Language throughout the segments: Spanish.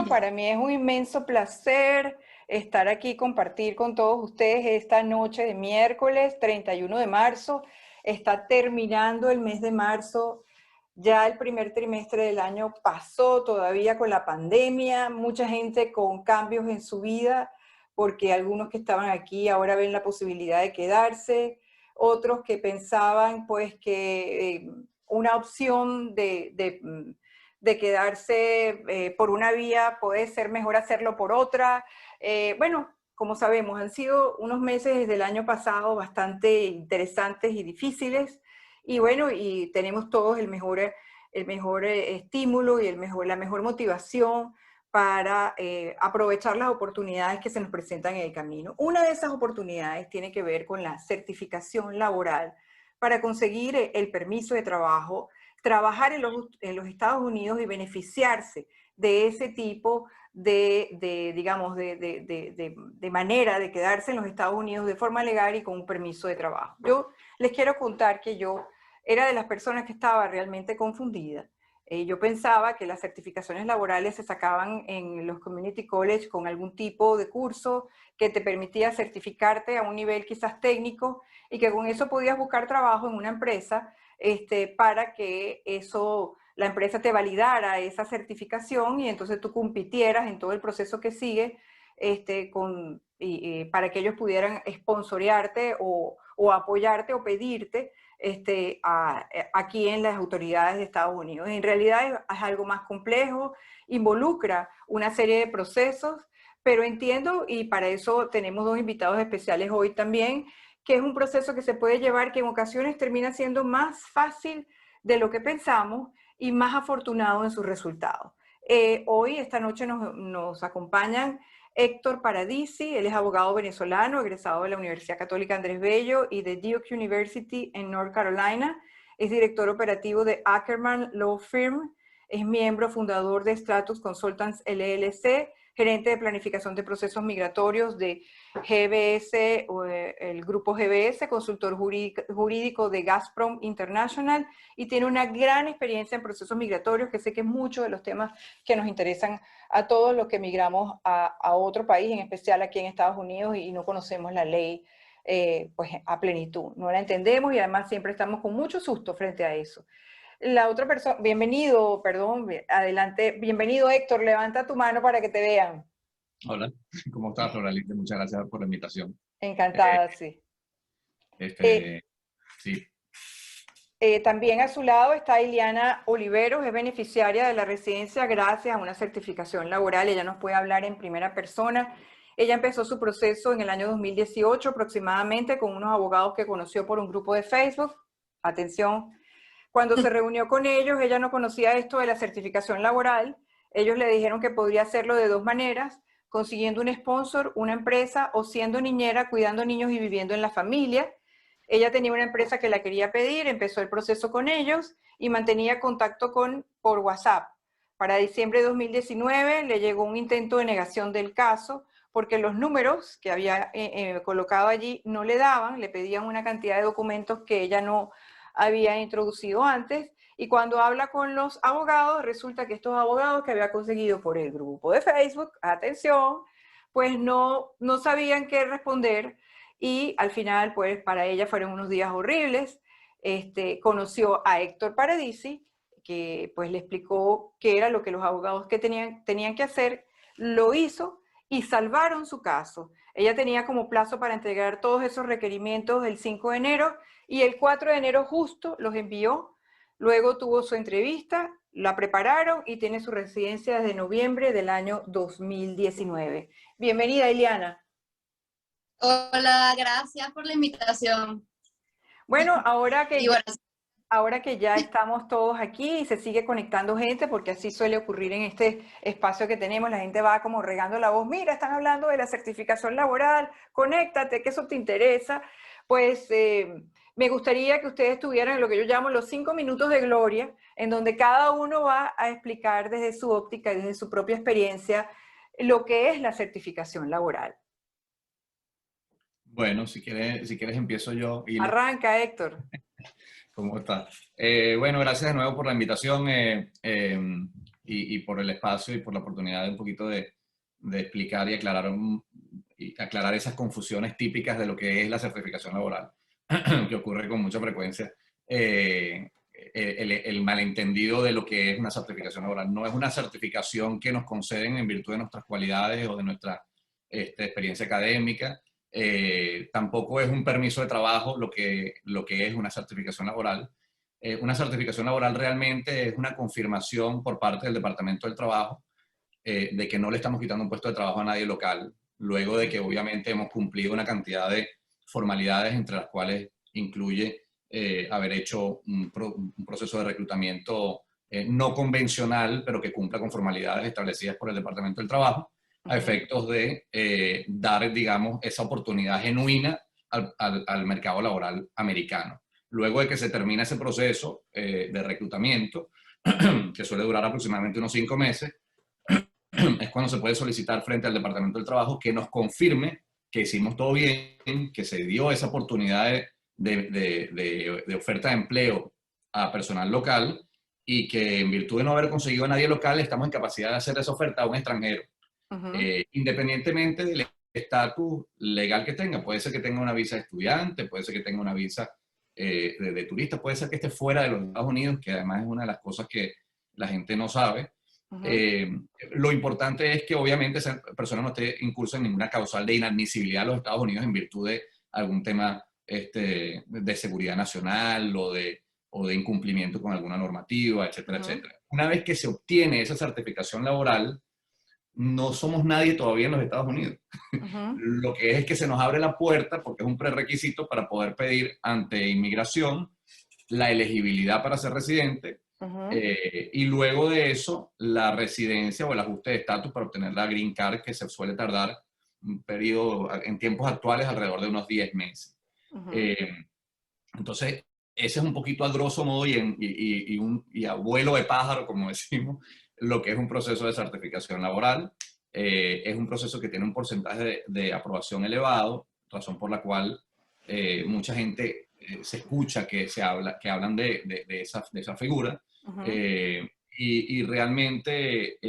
Para mí es un inmenso placer estar aquí, compartir con todos ustedes esta noche de miércoles 31 de marzo. Está terminando el mes de marzo, ya el primer trimestre del año pasó todavía con la pandemia, mucha gente con cambios en su vida, porque algunos que estaban aquí ahora ven la posibilidad de quedarse, otros que pensaban pues que una opción de quedarse por una vía puede ser mejor hacerlo por otra. Bueno, como sabemos, han sido unos meses desde el año pasado bastante interesantes y difíciles, y bueno, y tenemos todos el mejor estímulo y la mejor motivación para aprovechar las oportunidades que se nos presentan en el camino. Una de esas oportunidades tiene que ver con la certificación laboral para conseguir el permiso de trabajo, trabajar en los Estados Unidos y beneficiarse de ese tipo digamos, de manera de quedarse en los Estados Unidos de forma legal y con un permiso de trabajo. Yo les quiero contar que yo era de las personas que estaba realmente confundida. Yo pensaba que las certificaciones laborales se sacaban en los community college con algún tipo de curso que te permitía certificarte a un nivel quizás técnico y que con eso podías buscar trabajo en una empresa para que la empresa te validara esa certificación y entonces tú compitieras en todo el proceso que sigue para que ellos pudieran sponsorearte o apoyarte o pedirte aquí en las autoridades de Estados Unidos. En realidad es algo más complejo, involucra una serie de procesos, pero entiendo, y para eso tenemos dos invitados especiales hoy también, que es un proceso que se puede llevar, que en ocasiones termina siendo más fácil de lo que pensamos y más afortunado en sus resultados. Hoy, esta noche, nos acompañan Héctor Paradisi. Él es abogado venezolano, egresado de la Universidad Católica Andrés Bello y de Duke University en North Carolina. Es director operativo de Ackerman Law Firm. Es miembro fundador de Stratus Consultants LLC, gerente de planificación de procesos migratorios de GBS, el grupo GBS, consultor jurídico de Gazprom International, y tiene una gran experiencia en procesos migratorios, que sé que es mucho de los temas que nos interesan a todos los que migramos a otro país, en especial aquí en Estados Unidos, y no conocemos la ley pues a plenitud. No la entendemos y además siempre estamos con mucho susto frente a eso. La otra persona, bienvenido, perdón, adelante, bienvenido Héctor, levanta tu mano para que te vean. Hola, ¿cómo estás, Floralita? Muchas gracias por la invitación. Encantada, sí. Este, sí, También a su lado está Iliana Oliveros, es beneficiaria de la residencia gracias a una certificación laboral. Ella nos puede hablar en primera persona. Ella empezó su proceso en el año 2018 aproximadamente con unos abogados que conoció por un grupo de Facebook. Atención, cuando se reunió con ellos, ella no conocía esto de la certificación laboral. Ellos le dijeron que podría hacerlo de dos maneras: consiguiendo un sponsor, una empresa, o siendo niñera, cuidando niños y viviendo en la familia. Ella tenía una empresa que la quería pedir, empezó el proceso con ellos y mantenía contacto por WhatsApp. Para diciembre de 2019 le llegó un intento de negación del caso porque los números que había colocado allí no le daban, le pedían una cantidad de documentos que ella no había introducido antes, y cuando habla con los abogados, resulta que estos abogados que había conseguido por el grupo de Facebook, atención, pues no sabían qué responder, y al final, pues para ella fueron unos días horribles. Conoció a Héctor Paradisi, que pues le explicó qué era lo que los abogados que tenían que hacer, lo hizo y salvaron su caso. Ella tenía como plazo para entregar todos esos requerimientos el 5 de enero y el 4 de enero justo los envió. Luego tuvo su entrevista, la prepararon y tiene su residencia desde noviembre del año 2019. Bienvenida, Iliana. Hola, gracias por la invitación. Bueno, Y bueno, ahora que ya estamos todos aquí y se sigue conectando gente, porque así suele ocurrir en este espacio que tenemos, la gente va como regando la voz: mira, están hablando de la certificación laboral, conéctate, que eso te interesa. Pues me gustaría que ustedes tuvieran lo que yo llamo los 5 minutos de gloria, en donde cada uno va a explicar desde su óptica y desde su propia experiencia lo que es la certificación laboral. bueno, si quieres empiezo yo, Ile. Arranca, Héctor. ¿Cómo estás? Bueno, gracias de nuevo por la invitación. y por el espacio y por la oportunidad de un poquito de explicar y aclarar esas confusiones típicas de lo que es la certificación laboral, que ocurre con mucha frecuencia. El malentendido de lo que es una certificación laboral. No es una certificación que nos conceden en virtud de nuestras cualidades o de nuestra experiencia académica. Tampoco es un permiso de trabajo lo que es una certificación laboral. Una certificación laboral realmente es una confirmación por parte del Departamento del Trabajo de que no le estamos quitando un puesto de trabajo a nadie local, luego de que obviamente hemos cumplido una cantidad de formalidades, entre las cuales incluye haber hecho un proceso de reclutamiento no convencional, pero que cumpla con formalidades establecidas por el Departamento del Trabajo, a efectos de dar, digamos, esa oportunidad genuina al mercado laboral americano. Luego de que se termina ese proceso de reclutamiento, que suele durar aproximadamente unos 5 meses, es cuando se puede solicitar frente al Departamento del Trabajo que nos confirme que hicimos todo bien, que se dio esa oportunidad de oferta de empleo a personal local y que en virtud de no haber conseguido a nadie local estamos en capacidad de hacer esa oferta a un extranjero. Independientemente del estatus legal que tenga. Puede ser que tenga una visa de estudiante, puede ser que tenga una visa de turista, puede ser que esté fuera de los Estados Unidos, que además es una de las cosas que la gente no sabe. Lo importante es que obviamente esa persona no esté incursa en ninguna causal de inadmisibilidad a los Estados Unidos en virtud de algún tema de seguridad nacional o de incumplimiento con alguna normativa, etcétera, etcétera. Una vez que se obtiene esa certificación laboral, no somos nadie todavía en los Estados Unidos. Lo que es que se nos abre la puerta, porque es un prerequisito para poder pedir ante inmigración la elegibilidad para ser residente, y luego de eso la residencia o el ajuste de estatus para obtener la Green Card, que se suele tardar un periodo, en tiempos actuales, alrededor de unos 10 meses. Entonces, ese es un poquito a grosso modo y a vuelo de pájaro, como decimos, lo que es un proceso de certificación laboral. Es un proceso que tiene un porcentaje de aprobación elevado, razón por la cual mucha gente se escucha que hablan de esa figura. Y realmente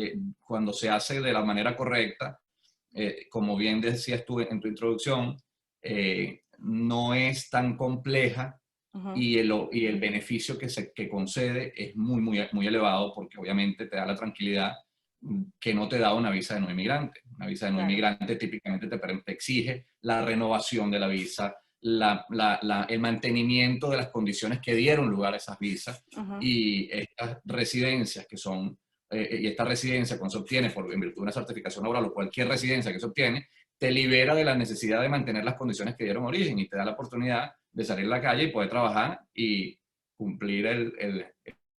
cuando se hace de la manera correcta, como bien decías tú en tu introducción, no es tan compleja. Y el beneficio que concede es muy elevado, porque obviamente te da la tranquilidad que no te da una visa de no inmigrante. Una visa de no inmigrante típicamente te exige la renovación de la visa, el mantenimiento de las condiciones que dieron lugar a esas visas, y estas residencias que son, y esta residencia cuando se obtiene en virtud de una certificación laboral o cualquier residencia que se obtiene, te libera de la necesidad de mantener las condiciones que dieron origen y te da la oportunidad de salir a la calle y poder trabajar y cumplir el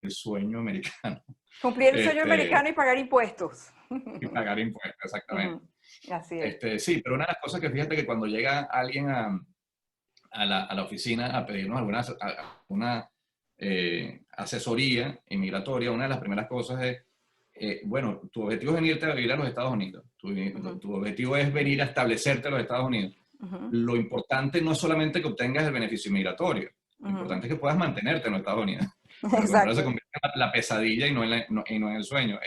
sueño americano. Cumplir el sueño americano y pagar impuestos. Y pagar impuestos, exactamente. Así es. Sí, pero una de las cosas que fíjate que cuando llega alguien a la oficina a pedirnos alguna asesoría inmigratoria, una de las primeras cosas es, bueno, tu objetivo es venirte a vivir a los Estados Unidos. Tu objetivo es venir a establecerte en los Estados Unidos. Lo importante no es solamente que obtengas el beneficio migratorio, lo importante es que puedas mantenerte en los Estados Unidos. Exacto. Se convierte en la pesadilla y no en el sueño.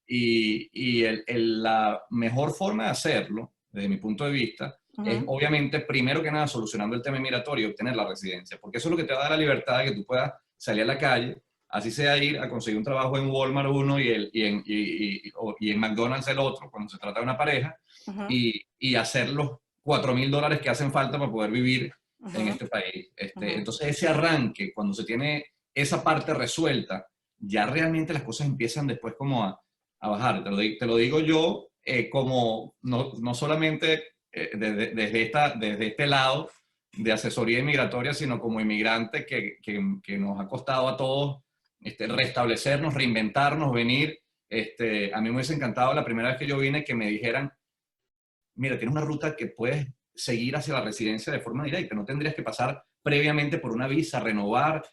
Y la mejor forma de hacerlo, desde mi punto de vista, es obviamente, primero que nada, solucionando el tema migratorio y obtener la residencia, porque eso es lo que te va a dar la libertad de que tú puedas salir a la calle, así sea ir a conseguir un trabajo en Walmart uno y en McDonald's el otro, cuando se trata de una pareja, y hacer los $4,000 que hacen falta para poder vivir en este país. Entonces, ese arranque, cuando se tiene esa parte resuelta, ya realmente las cosas empiezan después como a bajar. Te lo digo yo como no solamente desde este lado de asesoría inmigratoria, sino como inmigrante que nos ha costado a todos restablecernos, reinventarnos, venir. A mí me hubiese encantado la primera vez que yo vine que me dijeran, mira, tienes una ruta que puedes seguir hacia la residencia de forma directa, no tendrías que pasar previamente por una visa, renovar,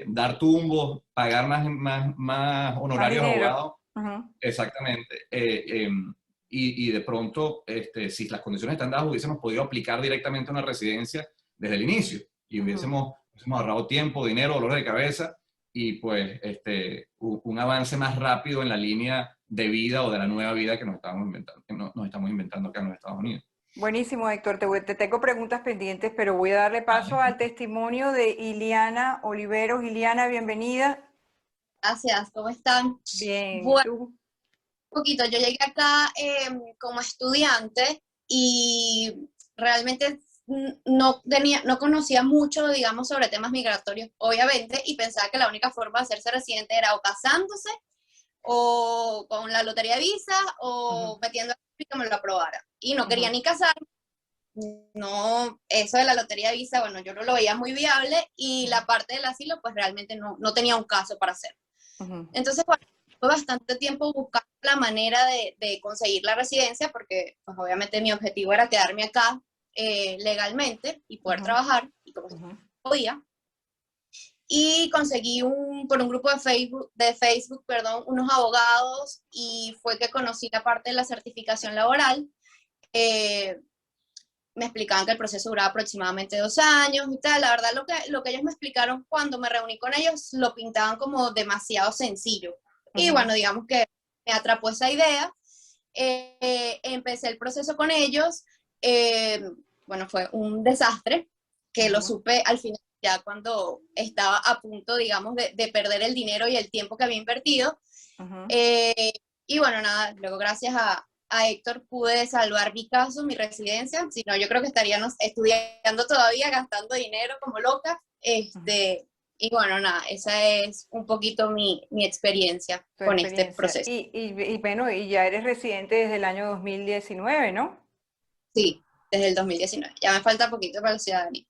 dar tumbos, pagar más honorarios de abogados. Exactamente. Y de pronto, si las condiciones están dadas, hubiésemos podido aplicar directamente una residencia desde el inicio y hubiésemos ahorrado tiempo, dinero, dolor de cabeza y pues un avance más rápido en la línea de vida o de la nueva vida que nos estamos inventando, nos estamos inventando acá en los Estados Unidos. Buenísimo, Héctor. Te tengo preguntas pendientes, pero voy a darle paso al testimonio de Iliana Oliveros. Iliana, bienvenida. Gracias, ¿cómo están? Bien, Bueno, ¿tú? un poquito, yo llegué acá como estudiante y realmente no conocía mucho, digamos, sobre temas migratorios, obviamente, y pensaba que la única forma de hacerse residente era o casándose, o con la lotería de visa, o metiendo a que me lo aprobara. Y no quería ni casarme. No, eso de la lotería de visa, bueno, yo no lo veía muy viable, y la parte del asilo, pues realmente no tenía un caso para hacer. Entonces, bueno, fue bastante tiempo buscando la manera de conseguir la residencia, porque pues obviamente mi objetivo era quedarme acá legalmente y poder trabajar, y como se podía. Y conseguí por un grupo de Facebook, perdón, unos abogados, y fue que conocí la parte de la certificación laboral. Me explicaban que el proceso duraba aproximadamente 2 años y tal. La verdad, lo que ellos me explicaron cuando me reuní con ellos, lo pintaban como demasiado sencillo. Y bueno, digamos que me atrapó esa idea. Empecé el proceso con ellos. Bueno, fue un desastre, que lo supe al final, ya cuando estaba a punto, digamos, de perder el dinero y el tiempo que había invertido. Y bueno, nada, luego gracias a Héctor pude salvar mi caso, mi residencia. Si no, yo creo que estaríamos estudiando todavía, gastando dinero como locas. Y bueno, nada, esa es un poquito mi experiencia con este proceso. Y bueno, y ya eres residente desde el año 2019, ¿no? Sí, desde el 2019. Ya me falta poquito para la ciudadanía.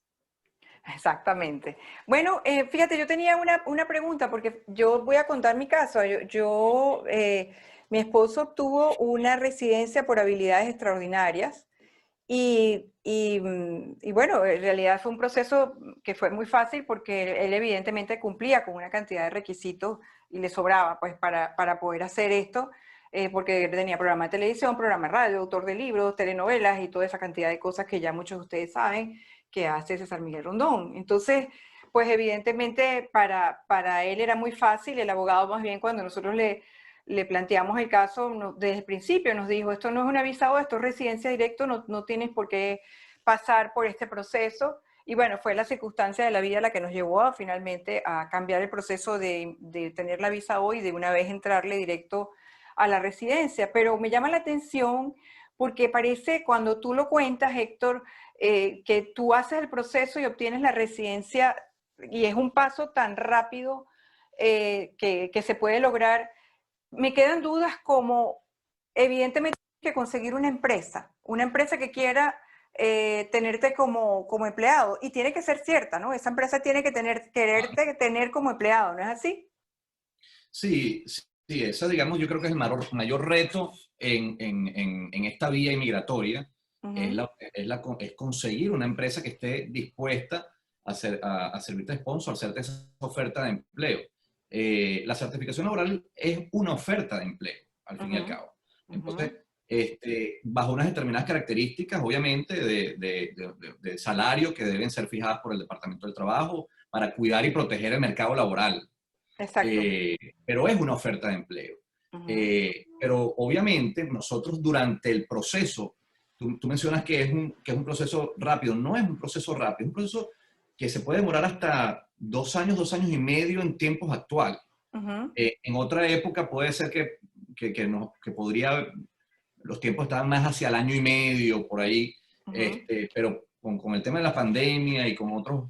Exactamente. Bueno, fíjate, yo tenía una pregunta, porque yo voy a contar mi caso. Mi esposo obtuvo una residencia por habilidades extraordinarias y bueno, en realidad fue un proceso que fue muy fácil, porque él evidentemente cumplía con una cantidad de requisitos y le sobraba pues para poder hacer esto, porque tenía programa de televisión, programa de radio, autor de libros, telenovelas y toda esa cantidad de cosas que ya muchos de ustedes saben que hace César Miguel Rondón. Entonces, pues evidentemente para él era muy fácil. El abogado, más bien, cuando nosotros le planteamos el caso, desde el principio nos dijo: esto no es un avisado, esto es residencia directo, no tienes por qué pasar por este proceso. Y bueno, fue la circunstancia de la vida la que nos llevó finalmente a cambiar el proceso de tener la visa hoy y de una vez entrarle directo a la residencia. Pero me llama la atención porque parece, cuando tú lo cuentas, Héctor, que tú haces el proceso y obtienes la residencia, y es un paso tan rápido que se puede lograr. Me quedan dudas como, evidentemente, tienes que conseguir una empresa que quiera tenerte como empleado, y tiene que ser cierta, ¿no? Esa empresa tiene que quererte tener como empleado, ¿no es así? Sí, sí, esa, digamos, yo creo que es el mayor reto en esta vía inmigratoria, es conseguir una empresa que esté dispuesta a servirte de sponsor, a hacerte esa oferta de empleo. La certificación laboral es una oferta de empleo, al fin y al cabo. Entonces, bajo unas determinadas características, obviamente, de salario, que deben ser fijadas por el Departamento del Trabajo para cuidar y proteger el mercado laboral. Exacto. Pero es una oferta de empleo. Pero obviamente nosotros, durante el proceso, tú mencionas que es un proceso rápido. No es un proceso rápido, es un proceso que se puede demorar hasta 2 años, 2 años y medio en tiempos actuales. En otra época puede ser que los tiempos estaban más hacia el año y medio, por ahí, pero con el tema de la pandemia y con otros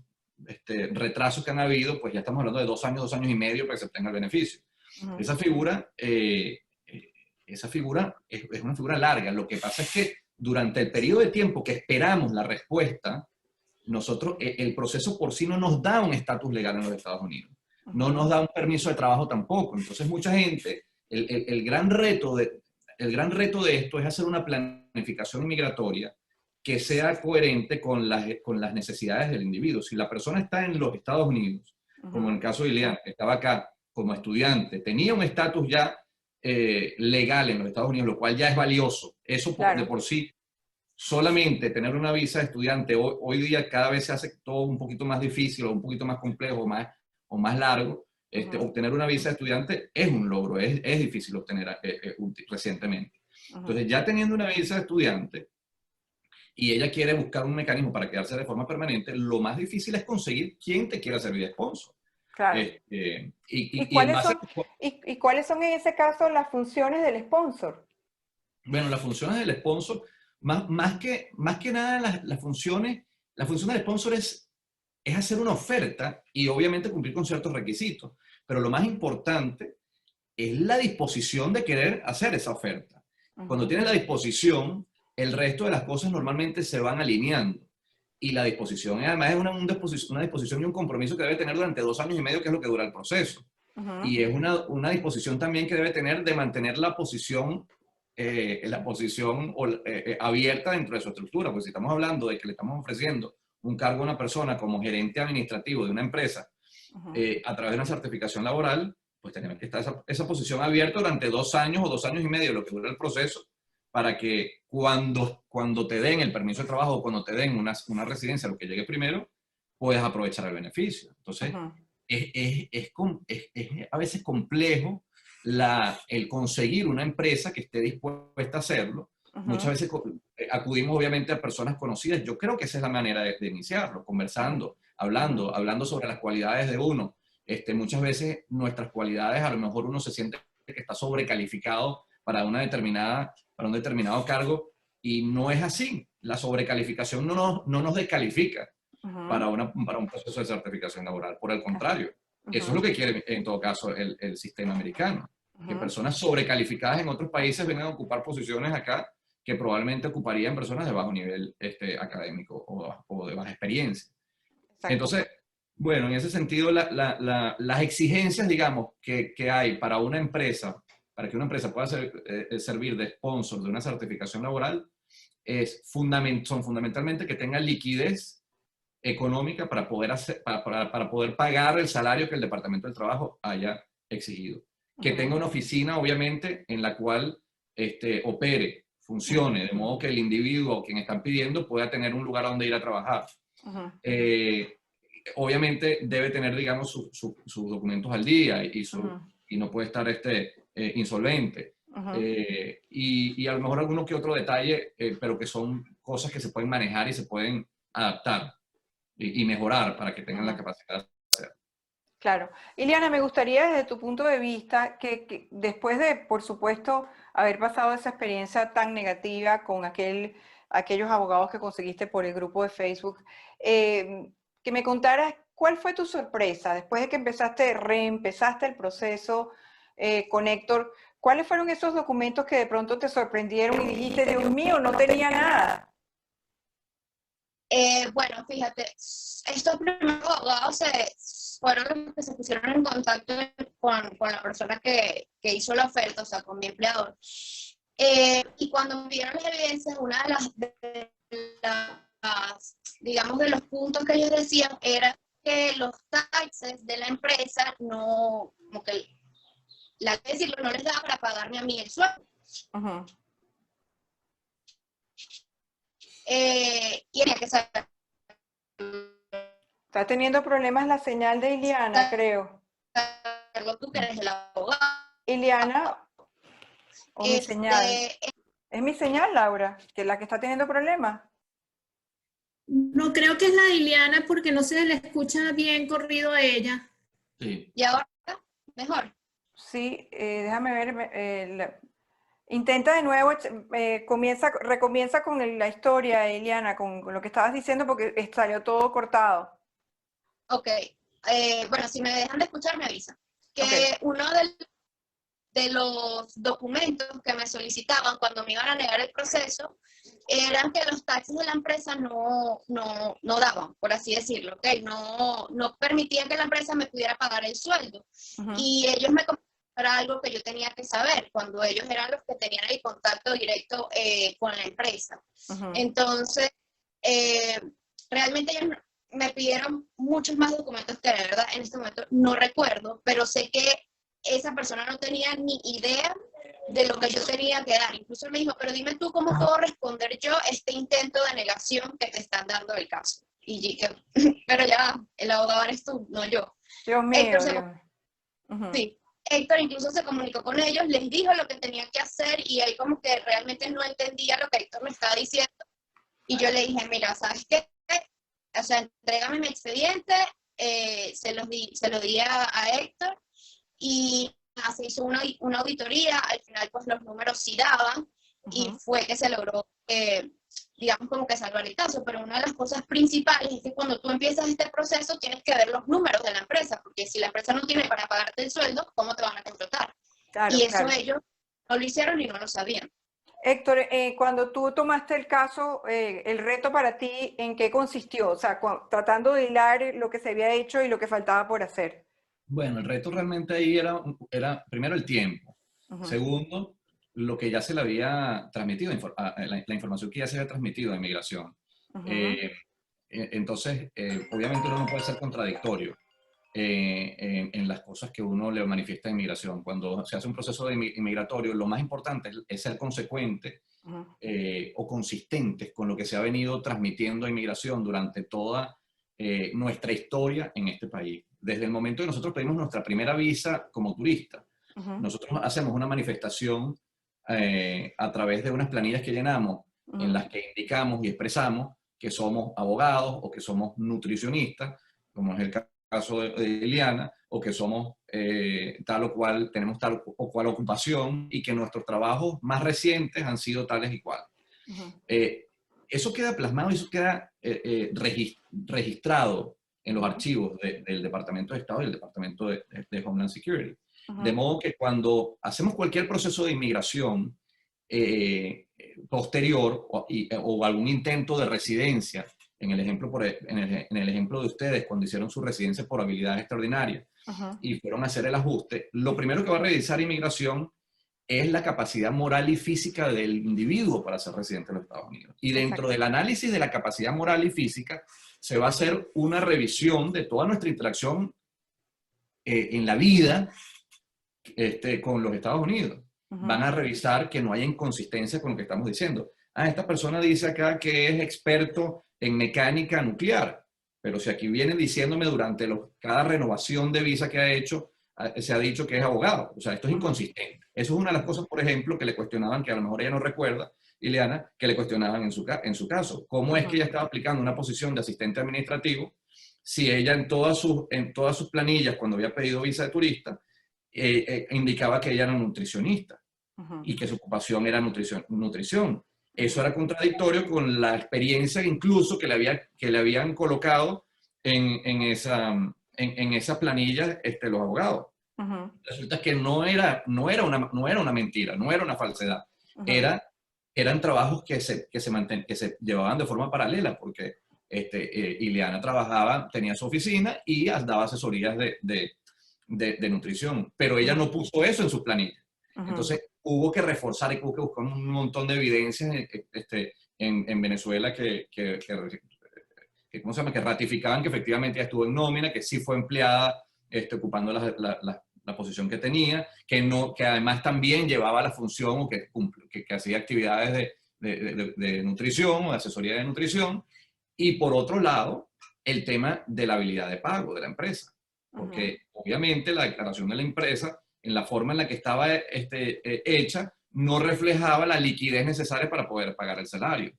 retrasos que han habido, pues ya estamos hablando de 2 años, 2 años y medio para que se obtenga el beneficio. Esa figura es una figura larga. Lo que pasa es que durante el periodo de tiempo que esperamos la respuesta, el proceso por sí no nos da un estatus legal en los Estados Unidos. No nos da un permiso de trabajo tampoco. Entonces, mucha gente, el gran reto de esto es hacer una planificación migratoria que sea coherente con las necesidades del individuo. Si la persona está en los Estados Unidos, como en el caso de Iliana, que estaba acá como estudiante, tenía un estatus ya legal en los Estados Unidos, lo cual ya es valioso. Eso de por sí, solamente tener una visa de estudiante, hoy día cada vez se hace todo un poquito más difícil, o un poquito más complejo, o más largo. Obtener una visa de estudiante es un logro, es difícil obtener recientemente. Entonces, ya teniendo una visa de estudiante y ella quiere buscar un mecanismo para quedarse de forma permanente, lo más difícil es conseguir quién te quiera servir de sponsor. Claro. ¿Y cuáles son en ese caso las funciones del sponsor? Bueno, las funciones del sponsor, más que nada las funciones del sponsor es hacer una oferta y obviamente cumplir con ciertos requisitos. Pero lo más importante es la disposición de querer hacer esa oferta. Cuando tienes la disposición, el resto de las cosas normalmente se van alineando. Y la disposición, además, es una disposición y un compromiso que debe tener durante 2 años y medio, que es lo que dura el proceso. Y es una disposición también que debe tener de mantener la posición abierta dentro de su estructura. Porque si estamos hablando de que le estamos ofreciendo un cargo a una persona como gerente administrativo de una empresa a través de una certificación laboral, pues tenemos que estar esa posición abierta durante 2 años o 2 años y medio, lo que dura el proceso, para que cuando te den el permiso de trabajo o cuando te den una residencia, lo que llegue primero, puedas aprovechar el beneficio. Entonces, es a veces complejo el conseguir una empresa que esté dispuesta a hacerlo. Muchas veces acudimos obviamente a personas conocidas. Yo creo que esa es la manera de iniciarlo, conversando, hablando sobre las cualidades de uno. Muchas veces nuestras cualidades, a lo mejor uno se siente que está sobrecalificado para un determinado cargo, y no es así. La sobrecalificación no nos descalifica para un proceso de certificación laboral. Por el contrario, eso es lo que quiere en todo caso el sistema americano. Que personas sobrecalificadas en otros países vengan a ocupar posiciones acá que probablemente ocuparían personas de bajo nivel académico o de baja experiencia. Exacto. Entonces, bueno, en ese sentido, las exigencias, digamos, que hay para una empresa, para que una empresa pueda servir de sponsor de una certificación laboral, son fundamentalmente que tenga liquidez económica para poder pagar el salario que el Departamento del Trabajo haya exigido. Que tenga una oficina, obviamente, en la cual opere, funcione, de modo que el individuo, quien están pidiendo, pueda tener un lugar donde ir a trabajar. Obviamente debe tener, digamos, sus documentos al día y no puede estar insolvente. Y a lo mejor alguno que otro detalle, pero que son cosas que se pueden manejar y se pueden adaptar y mejorar para que tengan la capacidad de hacer. Claro. Iliana, me gustaría desde tu punto de vista que después de, por supuesto, haber pasado esa experiencia tan negativa con aquellos abogados que conseguiste por el grupo de Facebook, que me contaras cuál fue tu sorpresa después de que reempezaste el proceso con Héctor. ¿Cuáles fueron esos documentos que de pronto te sorprendieron y dijiste, Dios mío, no tenía nada? Bueno, fíjate, estos primeros abogados fueron los que se pusieron en contacto con la persona que hizo la oferta, o sea, con mi empleador. Y cuando me dieron las evidencias, una de las, digamos, de los puntos que ellos decían era que los taxes de la empresa no, como que no les daba para pagarme a mí el sueldo. Y tenía que saber. Está teniendo problemas la señal de Iliana, creo. Tú que eres el abogado. Iliana, o mi señal. ¿Es mi señal, Laura, que es la que está teniendo problemas? No, creo que es la de Iliana porque no se le escucha bien corrido a ella. Sí. ¿Y ahora? ¿Mejor? Sí, déjame ver. Intenta de nuevo, recomienza con la historia, Iliana, con lo que estabas diciendo, porque salió todo cortado. Ok. Bueno, si me dejan de escuchar, me avisan. Que uno de los documentos que me solicitaban cuando me iban a negar el proceso eran que los taxes de la empresa no daban, por así decirlo, ¿ok? No permitían que la empresa me pudiera pagar el sueldo. Y ellos me comentaron algo que yo tenía que saber, cuando ellos eran los que tenían el contacto directo con la empresa. Entonces, realmente ellos me pidieron muchos más documentos que de verdad en este momento no recuerdo, pero sé que esa persona no tenía ni idea de lo que yo tenía que dar. Incluso me dijo, pero dime tú cómo puedo responder yo este intento de negación que te están dando del caso. Y dije, pero ya, el abogado eres tú, no yo. Dios mío, Sí. Héctor incluso se comunicó con ellos, les dijo lo que tenían que hacer y él como que realmente no entendía lo que Héctor me estaba diciendo. Y yo le dije, mira, ¿sabes qué? O sea, entrégame mi expediente, se lo di a Héctor y se hizo una auditoría, al final pues los números sí daban y fue que se logró, digamos como que salvar el caso, pero una de las cosas principales es que cuando tú empiezas este proceso tienes que ver los números de la empresa, porque si la empresa no tiene para pagarte el sueldo, ¿cómo te van a contratar? Claro, Y eso claro. ellos no lo hicieron y no lo sabían. Héctor, cuando tú tomaste el caso, el reto para ti, ¿en qué consistió? O sea, tratando de hilar lo que se había hecho y lo que faltaba por hacer. Bueno, el reto realmente ahí era primero el tiempo. Segundo, lo que ya se le había transmitido, la información que ya se había transmitido a inmigración. Entonces, obviamente uno no puede ser contradictorio en las cosas que uno le manifiesta a inmigración. Cuando se hace un proceso de inmigratorio, lo más importante es ser consecuente o consistentes con lo que se ha venido transmitiendo a inmigración durante toda nuestra historia en este país. Desde el momento que nosotros pedimos nuestra primera visa como turista, nosotros hacemos una manifestación a través de unas planillas que llenamos en las que indicamos y expresamos que somos abogados o que somos nutricionistas, como es el caso de Ileana, o que somos tal o cual, tenemos tal o cual ocupación y que nuestros trabajos más recientes han sido tales y cual. Eso queda plasmado y eso queda registrado en los archivos del Departamento de Estado y el Departamento de Homeland Security. De modo que cuando hacemos cualquier proceso de inmigración posterior o algún intento de residencia, en el ejemplo de ustedes, cuando hicieron su residencia por habilidades extraordinarias y fueron a hacer el ajuste, lo primero que va a revisar inmigración es la capacidad moral y física del individuo para ser residente de los Estados Unidos. Y dentro del análisis de la capacidad moral y física, se va a hacer una revisión de toda nuestra interacción en la vida con los Estados Unidos. Van a revisar que no haya inconsistencia con lo que estamos diciendo. Esta persona dice acá que es experto en mecánica nuclear, pero si aquí viene diciéndome durante cada renovación de visa que ha hecho, se ha dicho que es abogado. O sea, esto es inconsistente. Eso es una de las cosas, por ejemplo, que le cuestionaban, que a lo mejor ella no recuerda, Ileana, que le cuestionaban en su caso. ¿Cómo es que ella estaba aplicando una posición de asistente administrativo si ella en todas sus planillas, cuando había pedido visa de turista, indicaba que ella era nutricionista y que su ocupación era nutrición? Eso era contradictorio con la experiencia incluso que le habían colocado en esa planilla los abogados. Resulta que no era una mentira, no era una falsedad. Eran trabajos que se llevaban de forma paralela, porque Ileana tenía su oficina y daba asesorías de nutrición, pero ella no puso eso en sus planillas. Entonces hubo que reforzar y hubo que buscar un montón de evidencias en Venezuela ¿cómo se llama? Que ratificaban que efectivamente ella estuvo en nómina, que sí fue empleada ocupando la posición que tenía, que además también llevaba la función o que hacía actividades de nutrición o de asesoría de nutrición. Y por otro lado, el tema de la habilidad de pago de la empresa. Porque obviamente la declaración de la empresa, en la forma en la que estaba hecha, no reflejaba la liquidez necesaria para poder pagar el salario.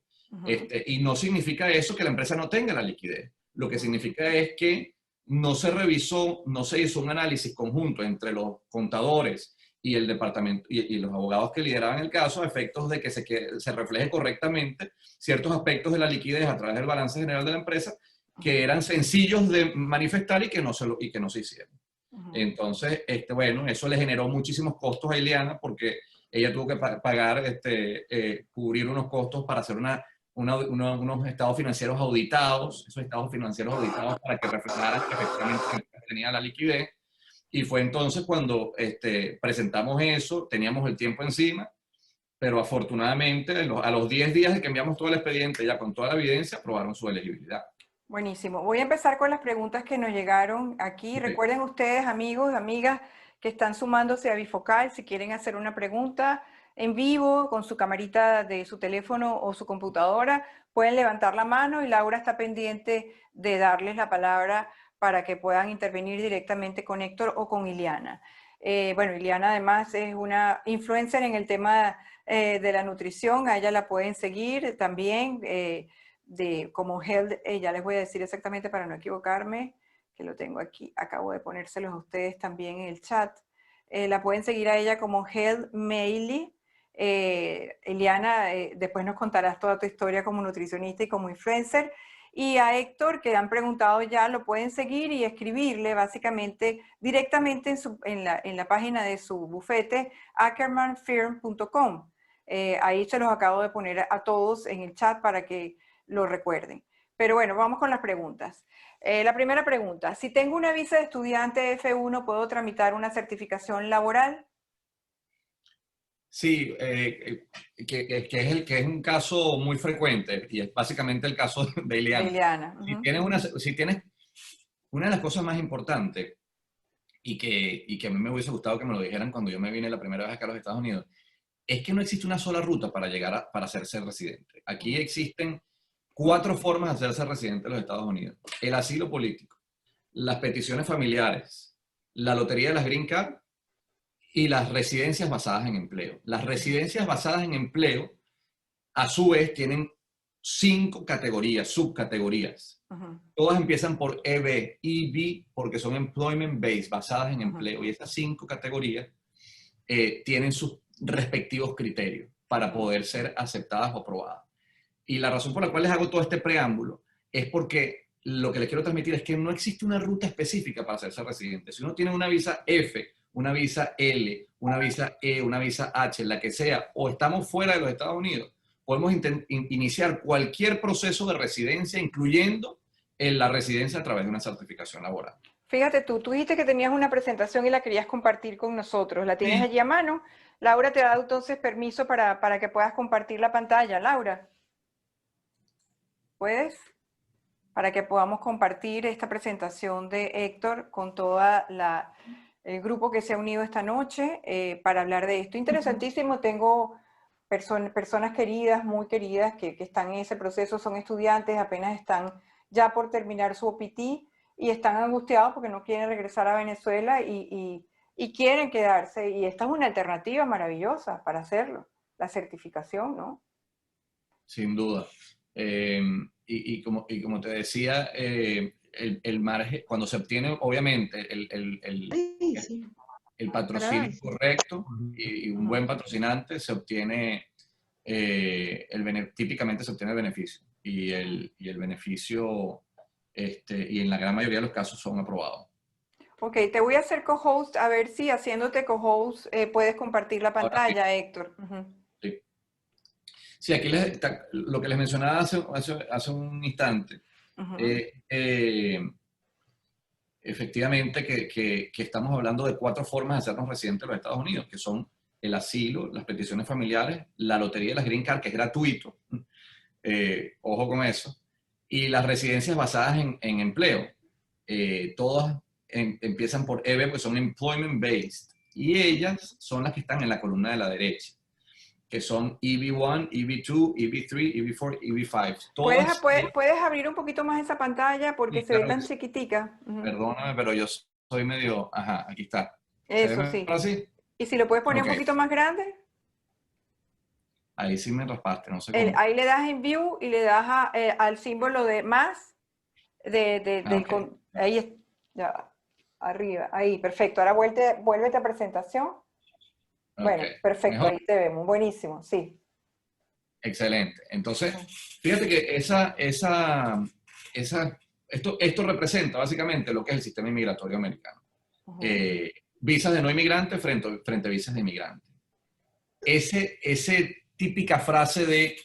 Y no significa eso que la empresa no tenga la liquidez. Lo que significa es que no se revisó, no se hizo un análisis conjunto entre los contadores y el departamento y los abogados que lideraban el caso a efectos de que se refleje correctamente ciertos aspectos de la liquidez a través del balance general de la empresa que eran sencillos de manifestar y que no se hicieron. Entonces, bueno, eso le generó muchísimos costos a Ileana porque ella tuvo que pagar, cubrir unos costos para hacer unos estados financieros auditados, esos estados financieros auditados para que reflejaran que efectivamente tenía la liquidez. Y fue entonces cuando presentamos eso, teníamos el tiempo encima, pero afortunadamente a los 10 días de que enviamos todo el expediente, ya con toda la evidencia, aprobaron su elegibilidad. Buenísimo. Voy a empezar con las preguntas que nos llegaron aquí. Okay. Recuerden ustedes, amigos, amigas, que están sumándose a Bifocal, si quieren hacer una pregunta en vivo con su camarita de su teléfono o su computadora, pueden levantar la mano y Laura está pendiente de darles la palabra para que puedan intervenir directamente con Héctor o con Iliana. Bueno, Iliana además es una influencer en el tema de la nutrición, a ella la pueden seguir también como Health, ya les voy a decir exactamente para no equivocarme, que lo tengo aquí, acabo de ponérselos a ustedes también en el chat. La pueden seguir a ella como Health Meili. Iliana, después nos contarás toda tu historia como nutricionista y como influencer. Y a Héctor, que han preguntado ya, lo pueden seguir y escribirle básicamente directamente en la página de su bufete, ackermanfirm.com. Ahí se los acabo de poner a todos en el chat para que lo recuerden. Pero bueno, vamos con las preguntas. La primera pregunta, si tengo una visa de estudiante F1, ¿puedo tramitar una certificación laboral? Sí, que es un caso muy frecuente y es básicamente el caso de Ileana. Ileana. Si tienes una de las cosas más importantes y que a mí me hubiese gustado que me lo dijeran cuando yo me vine la primera vez acá a los Estados Unidos, es que no existe una sola ruta para llegar para hacerse residente. Aquí existen 4 formas de hacerse residente en los Estados Unidos. El asilo político, las peticiones familiares, la lotería de las Green Card y las residencias basadas en empleo. Las residencias basadas en empleo, a su vez, tienen 5 categorías, subcategorías. Todas empiezan por EB, porque son Employment Based, basadas en empleo. Y esas 5 categorías tienen sus respectivos criterios para poder ser aceptadas o aprobadas. Y la razón por la cual les hago todo este preámbulo es porque lo que les quiero transmitir es que no existe una ruta específica para hacerse residente. Si uno tiene una visa F, una visa L, una visa E, una visa H, la que sea, o estamos fuera de los Estados Unidos, podemos iniciar cualquier proceso de residencia, incluyendo la residencia a través de una certificación laboral. Fíjate tú dijiste que tenías una presentación y la querías compartir con nosotros. ¿La tienes allí a mano? Laura te ha dado entonces permiso para que puedas compartir la pantalla. Laura, ¿puedes? Para que podamos compartir esta presentación de Héctor con toda el grupo que se ha unido esta noche para hablar de esto. Interesantísimo, tengo personas queridas, muy queridas, que están en ese proceso, son estudiantes, apenas están ya por terminar su OPT y están angustiados porque no quieren regresar a Venezuela y quieren quedarse. Y esta es una alternativa maravillosa para hacerlo, la certificación, ¿no? Sin duda. Y como te decía, el margen, cuando se obtiene, obviamente, el patrocinio correcto y un buen patrocinante, se obtiene, típicamente se obtiene el beneficio. Y el beneficio, y en la gran mayoría de los casos, son aprobados. Ok, te voy a hacer co-host, a ver si haciéndote co-host puedes compartir la pantalla, Héctor. Sí. Sí, aquí lo que les mencionaba hace un instante, efectivamente que estamos hablando de 4 formas de hacernos residentes de los Estados Unidos, que son el asilo, las peticiones familiares, la lotería de las Green Card, que es gratuito, ojo con eso, y las residencias basadas en empleo. Todas empiezan por EB, porque son Employment Based, y ellas son las que están en la columna de la derecha, que son EB1, EB2, EB3, EB4, EB5. ¿Puedes abrir un poquito más esa pantalla porque se ve tan chiquitica? Perdóname, pero yo soy medio... Ajá, aquí está. Eso sí. Así? ¿Y si lo puedes poner un poquito más grande? Ahí sí me raspaste, no sé cómo. Ahí le das en View y le das al símbolo de más. Ahí, ya, arriba. Ahí, perfecto. Ahora vuélvete a presentación. Bueno, perfecto, mejor. Ahí te vemos, buenísimo, sí. Excelente. Entonces, fíjate que esto representa básicamente lo que es el sistema inmigratorio americano. Visas de no inmigrante frente a visas de inmigrante. Ese típica frase de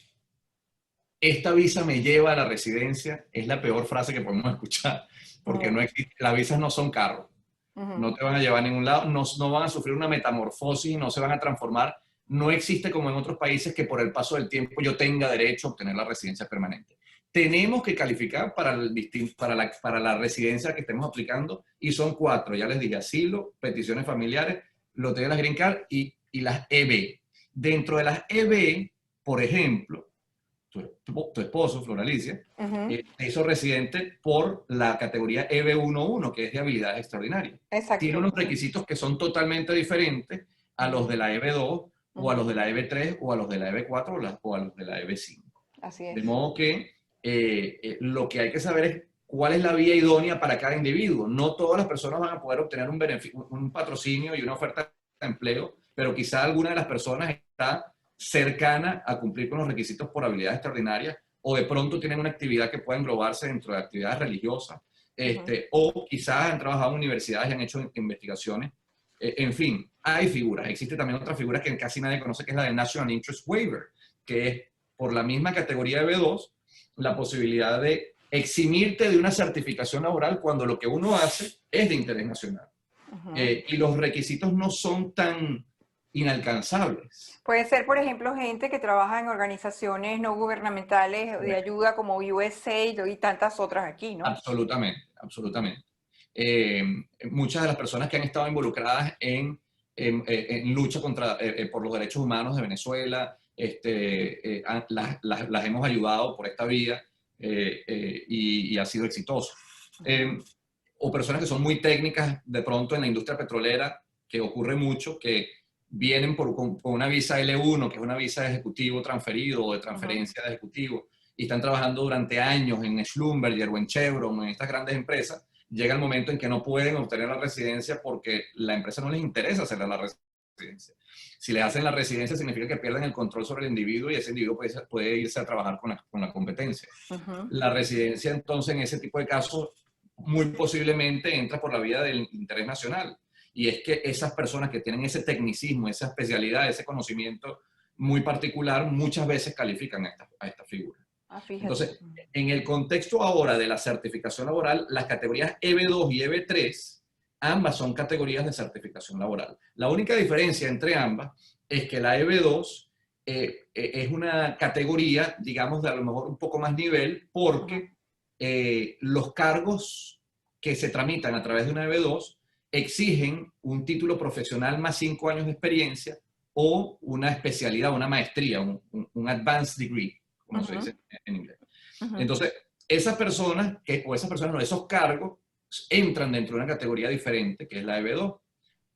esta visa me lleva a la residencia es la peor frase que podemos escuchar, porque no existe, las visas no son carros. No te van a llevar a ningún lado, no van a sufrir una metamorfosis, no se van a transformar. No existe como en otros países que por el paso del tiempo yo tenga derecho a obtener la residencia permanente. Tenemos que calificar para la residencia que estemos aplicando y son 4, ya les dije, asilo, peticiones familiares, lotería de las Green Card y las EB. Dentro de las EB, por ejemplo, tu esposo, Flor Alicia, se hizo residente por la categoría EB11, que es de habilidades extraordinarias. Exacto. Tiene unos requisitos que son totalmente diferentes a los de la EB2, o a los de la EB3, o a los de la EB4, o a los de la EB5. Así es. De modo que lo que hay que saber es cuál es la vía idónea para cada individuo. No todas las personas van a poder obtener un patrocinio y una oferta de empleo, pero quizá alguna de las personas está cercana a cumplir con los requisitos por habilidades extraordinarias, o de pronto tienen una actividad que puede englobarse dentro de actividades religiosas, o quizás han trabajado en universidades y han hecho investigaciones. En fin, hay figuras. Existe también otra figura que casi nadie conoce, que es la de National Interest Waiver, que es por la misma categoría de B2, la posibilidad de eximirte de una certificación laboral cuando lo que uno hace es de interés nacional. Y los requisitos no son tan inalcanzables. Puede ser, por ejemplo, gente que trabaja en organizaciones no gubernamentales de ayuda como USAID y tantas otras aquí, ¿no? Absolutamente, absolutamente. Muchas de las personas que han estado involucradas en lucha por los derechos humanos de Venezuela, las hemos ayudado por esta vía y ha sido exitoso. O personas que son muy técnicas de pronto en la industria petrolera, que ocurre mucho, que vienen con una visa L1, que es una visa de ejecutivo transferido o de transferencia de ejecutivo, y están trabajando durante años en Schlumberger o en Chevron, en estas grandes empresas. Llega el momento en que no pueden obtener la residencia porque la empresa no les interesa hacerle la residencia. Si les hacen la residencia significa que pierden el control sobre el individuo y ese individuo puede irse a trabajar con la competencia. La residencia entonces en ese tipo de casos muy posiblemente entra por la vía del interés nacional. Y es que esas personas que tienen ese tecnicismo, esa especialidad, ese conocimiento muy particular, muchas veces califican a esta figura. Entonces, en el contexto ahora de la certificación laboral, las categorías EB2 y EB3, ambas son categorías de certificación laboral. La única diferencia entre ambas es que la EB2 es una categoría, digamos, de a lo mejor un poco más nivel, porque los cargos que se tramitan a través de una EB2 exigen un título profesional más 5 años de experiencia o una especialidad, una maestría, un advanced degree, como se dice en inglés. Entonces, esos cargos entran dentro de una categoría diferente, que es la EB2.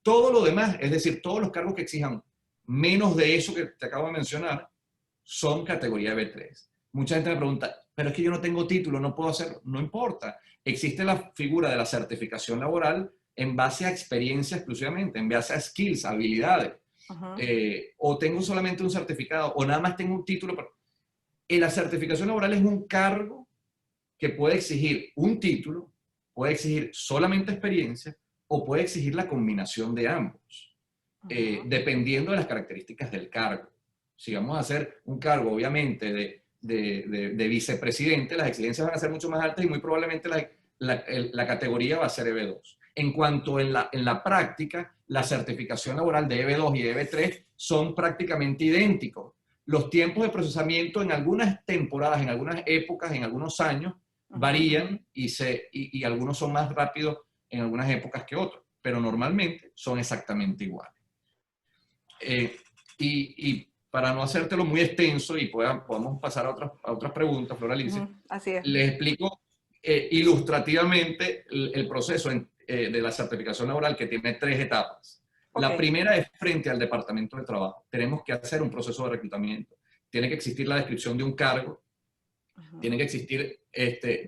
Todo lo demás, es decir, todos los cargos que exijan menos de eso que te acabo de mencionar, son categoría EB3. Mucha gente me pregunta, pero es que yo no tengo título, no puedo hacerlo. No importa. Existe la figura de la certificación laboral en base a experiencia exclusivamente, en base a skills, habilidades. O tengo solamente un certificado, o nada más tengo un título. La certificación laboral es un cargo que puede exigir un título, puede exigir solamente experiencia, o puede exigir la combinación de ambos, dependiendo de las características del cargo. Si vamos a hacer un cargo, obviamente, de vicepresidente, las exigencias van a ser mucho más altas y muy probablemente la categoría va a ser EB2. En cuanto en la práctica, la certificación laboral de EB2 y EB3 son prácticamente idénticos. Los tiempos de procesamiento en algunas temporadas, en algunas épocas, en algunos años, varían y algunos son más rápidos en algunas épocas que otros, pero normalmente son exactamente iguales. Y para no hacértelo muy extenso y podamos pasar a otras preguntas, Flor Alicia, así es. Les explico ilustrativamente el proceso de la certificación laboral, que tiene 3 etapas. La primera es frente al Departamento de Trabajo. Tenemos que hacer un proceso de reclutamiento. Tiene que existir la descripción de un cargo. Tienen que existir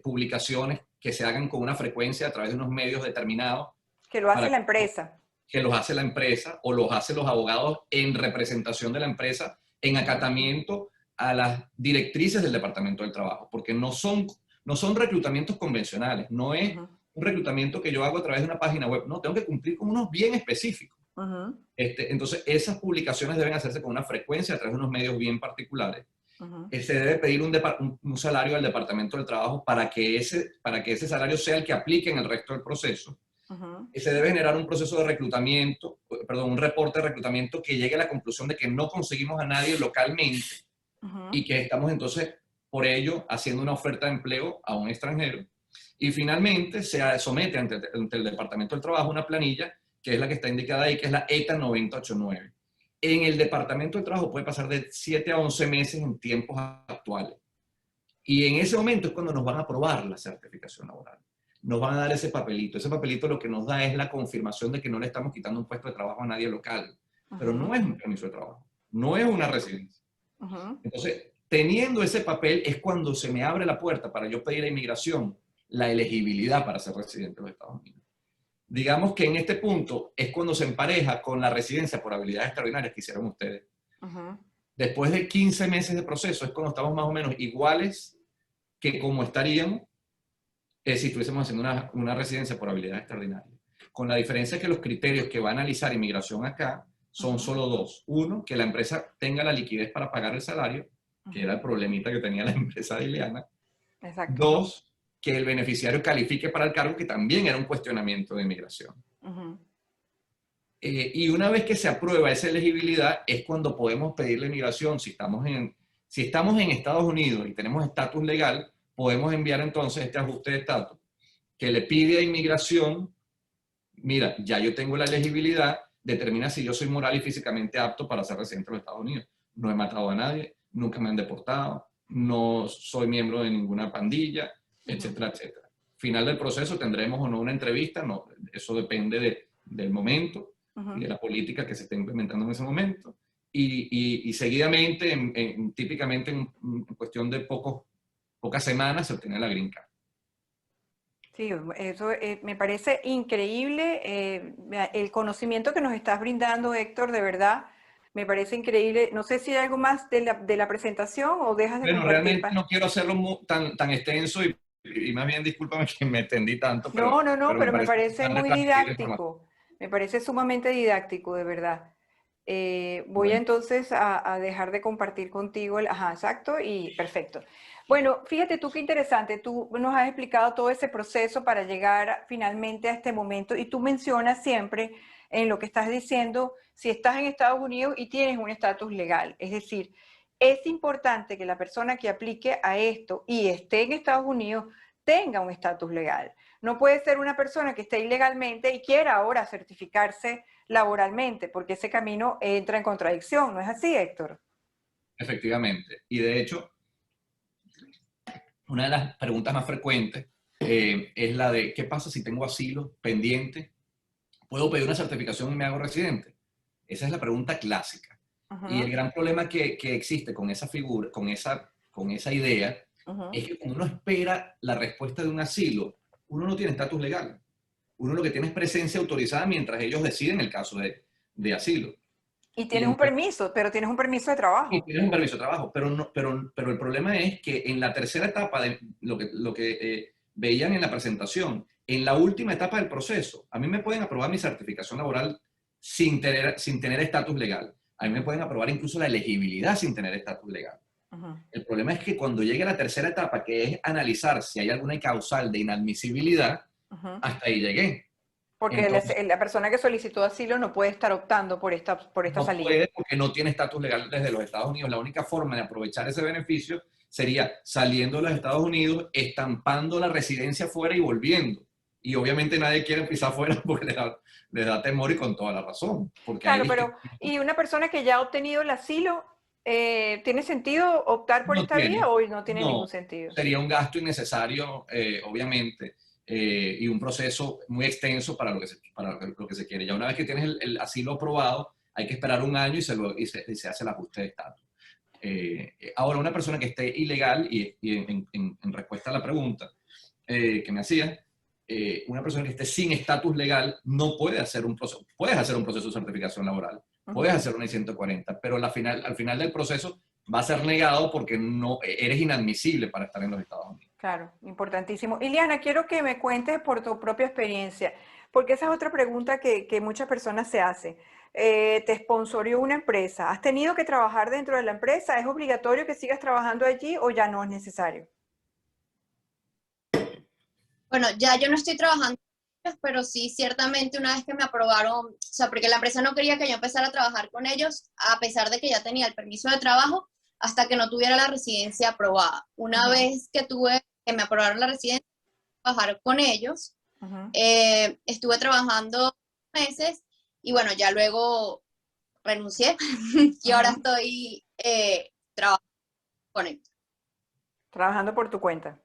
publicaciones que se hagan con una frecuencia a través de unos medios determinados. Que lo hace la empresa. Que los hace la empresa o los hacen los abogados en representación de la empresa, en acatamiento a las directrices del Departamento del Trabajo. Porque no son reclutamientos convencionales. No es un reclutamiento que yo hago a través de una página web. No, tengo que cumplir con unos bien específicos. Entonces, esas publicaciones deben hacerse con una frecuencia a través de unos medios bien particulares. Se debe pedir un salario al Departamento del Trabajo para que ese salario sea el que aplique en el resto del proceso. Se debe generar un proceso de reclutamiento, un reporte de reclutamiento que llegue a la conclusión de que no conseguimos a nadie localmente y que estamos entonces, por ello, haciendo una oferta de empleo a un extranjero. Y finalmente se somete ante el Departamento del Trabajo una planilla, que es la que está indicada ahí, que es la ETA 9089. En el Departamento del Trabajo puede pasar de 7 a 11 meses en tiempos actuales. Y en ese momento es cuando nos van a aprobar la certificación laboral. Nos van a dar ese papelito. Ese papelito lo que nos da es la confirmación de que no le estamos quitando un puesto de trabajo a nadie local. Pero no es un permiso de trabajo, no es una residencia. Entonces, teniendo ese papel es cuando se me abre la puerta para yo pedir a inmigración la elegibilidad para ser residente de los Estados Unidos. Digamos que en este punto es cuando se empareja con la residencia por habilidades extraordinarias que hicieron ustedes. Después de 15 meses de proceso es cuando estamos más o menos iguales que como estaríamos si estuviésemos haciendo una residencia por habilidades extraordinarias. Con la diferencia que los criterios que va a analizar inmigración acá son solo dos. Uno, que la empresa tenga la liquidez para pagar el salario, que era el problemita que tenía la empresa de Ileana. Exacto. Dos, que el beneficiario califique para el cargo, que también era un cuestionamiento de inmigración. Y una vez que se aprueba esa elegibilidad, es cuando podemos pedirle inmigración. Si estamos en Estados Unidos y tenemos estatus legal, podemos enviar entonces este ajuste de estatus, que le pide a inmigración, mira, ya yo tengo la elegibilidad, determina si yo soy moral y físicamente apto para ser residente de los Estados Unidos. No he matado a nadie, nunca me han deportado, no soy miembro de ninguna pandilla, etcétera, etcétera. Final del proceso tendremos o no una entrevista, no, eso depende del momento y de la política que se esté implementando en ese momento. Y seguidamente, típicamente en cuestión de pocas semanas, se obtiene la green card. Sí, eso me parece increíble. El conocimiento que nos estás brindando, Héctor, de verdad, me parece increíble. No sé si hay algo más de la presentación o dejas de Bueno, compartir. realmente no quiero hacerlo tan extenso y más bien discúlpame que me extendí tanto. Pero me parece muy didáctico. Me parece sumamente didáctico, de verdad. Voy entonces a dejar de compartir contigo ajá, exacto, y perfecto. Bueno, fíjate tú qué interesante, tú nos has explicado todo ese proceso para llegar finalmente a este momento y tú mencionas siempre en lo que estás diciendo, si estás en Estados Unidos y tienes un estatus legal, es decir, es importante que la persona que aplique a esto y esté en Estados Unidos tenga un estatus legal. No puede ser una persona que esté ilegalmente y quiera ahora certificarse laboralmente, porque ese camino entra en contradicción, ¿no es así, Héctor? Efectivamente. Y de hecho, una de las preguntas más frecuentes es la de ¿qué pasa si tengo asilo pendiente? ¿Puedo pedir una certificación y me hago residente? Esa es la pregunta clásica. Y el gran problema que existe con esa figura, con esa idea, es que cuando uno espera la respuesta de un asilo, uno no tiene estatus legal. Uno lo que tiene es presencia autorizada mientras ellos deciden el caso de asilo. Y tienes un permiso, pero tienes un permiso de trabajo. Y tienes un permiso de trabajo, pero el problema es que en la tercera etapa de lo que veían en la presentación, en la última etapa del proceso, a mí me pueden aprobar mi certificación laboral sin tener estatus legal. A mí me pueden aprobar incluso la elegibilidad sin tener estatus legal. El problema es que cuando llegue a la tercera etapa, que es analizar si hay alguna causal de inadmisibilidad, hasta ahí llegué. Porque entonces, la persona que solicitó asilo no puede estar optando por esta salida. No puede porque no tiene estatus legal desde los Estados Unidos. La única forma de aprovechar ese beneficio sería saliendo de los Estados Unidos, estampando la residencia fuera y volviendo. Y obviamente nadie quiere pisar fuera porque le da temor y con toda la razón. Porque claro, pero ¿y una persona que ya ha obtenido el asilo, tiene sentido optar por esta vía o no tiene ningún sentido? Sería un gasto innecesario, obviamente. Y un proceso muy extenso para lo que se quiere. Ya una vez que tienes el asilo aprobado, hay que esperar un año y se hace el ajuste de estatus. Ahora, una persona que esté ilegal, y en respuesta a la pregunta que me hacía, una persona que esté sin estatus legal no puede hacer un proceso. Puedes hacer un proceso de certificación laboral, puedes hacer una I-140, pero al final del proceso va a ser negado porque no eres inadmisible para estar en los Estados Unidos. Claro, importantísimo. Ileana, quiero que me cuentes por tu propia experiencia, porque esa es otra pregunta que muchas personas se hacen. Te sponsorió una empresa, ¿has tenido que trabajar dentro de la empresa? ¿Es obligatorio que sigas trabajando allí o ya no es necesario? Bueno, ya yo no estoy trabajando, pero sí, ciertamente una vez que me aprobaron, o sea, porque la empresa no quería que yo empezara a trabajar con ellos, a pesar de que ya tenía el permiso de trabajo, hasta que no tuviera la residencia aprobada. Una vez que me aprobaron la residencia, trabajar con ellos, estuve trabajando meses y bueno, ya luego renuncié y ahora estoy trabajando con ellos. Trabajando por tu cuenta.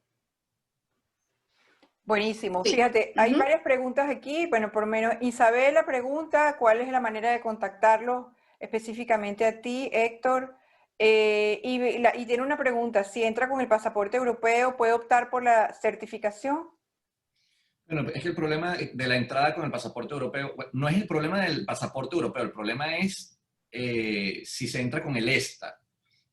Buenísimo. Sí. Fíjate, hay Ujú. varias preguntas aquí. Bueno, por lo menos Isabela pregunta cuál es la manera de contactarlos específicamente a ti, Héctor. Y tiene una pregunta, si entra con el pasaporte europeo, ¿puede optar por la certificación? Bueno, es que el problema de la entrada con el pasaporte europeo, bueno, no es el problema del pasaporte europeo, el problema es si se entra con el ESTA,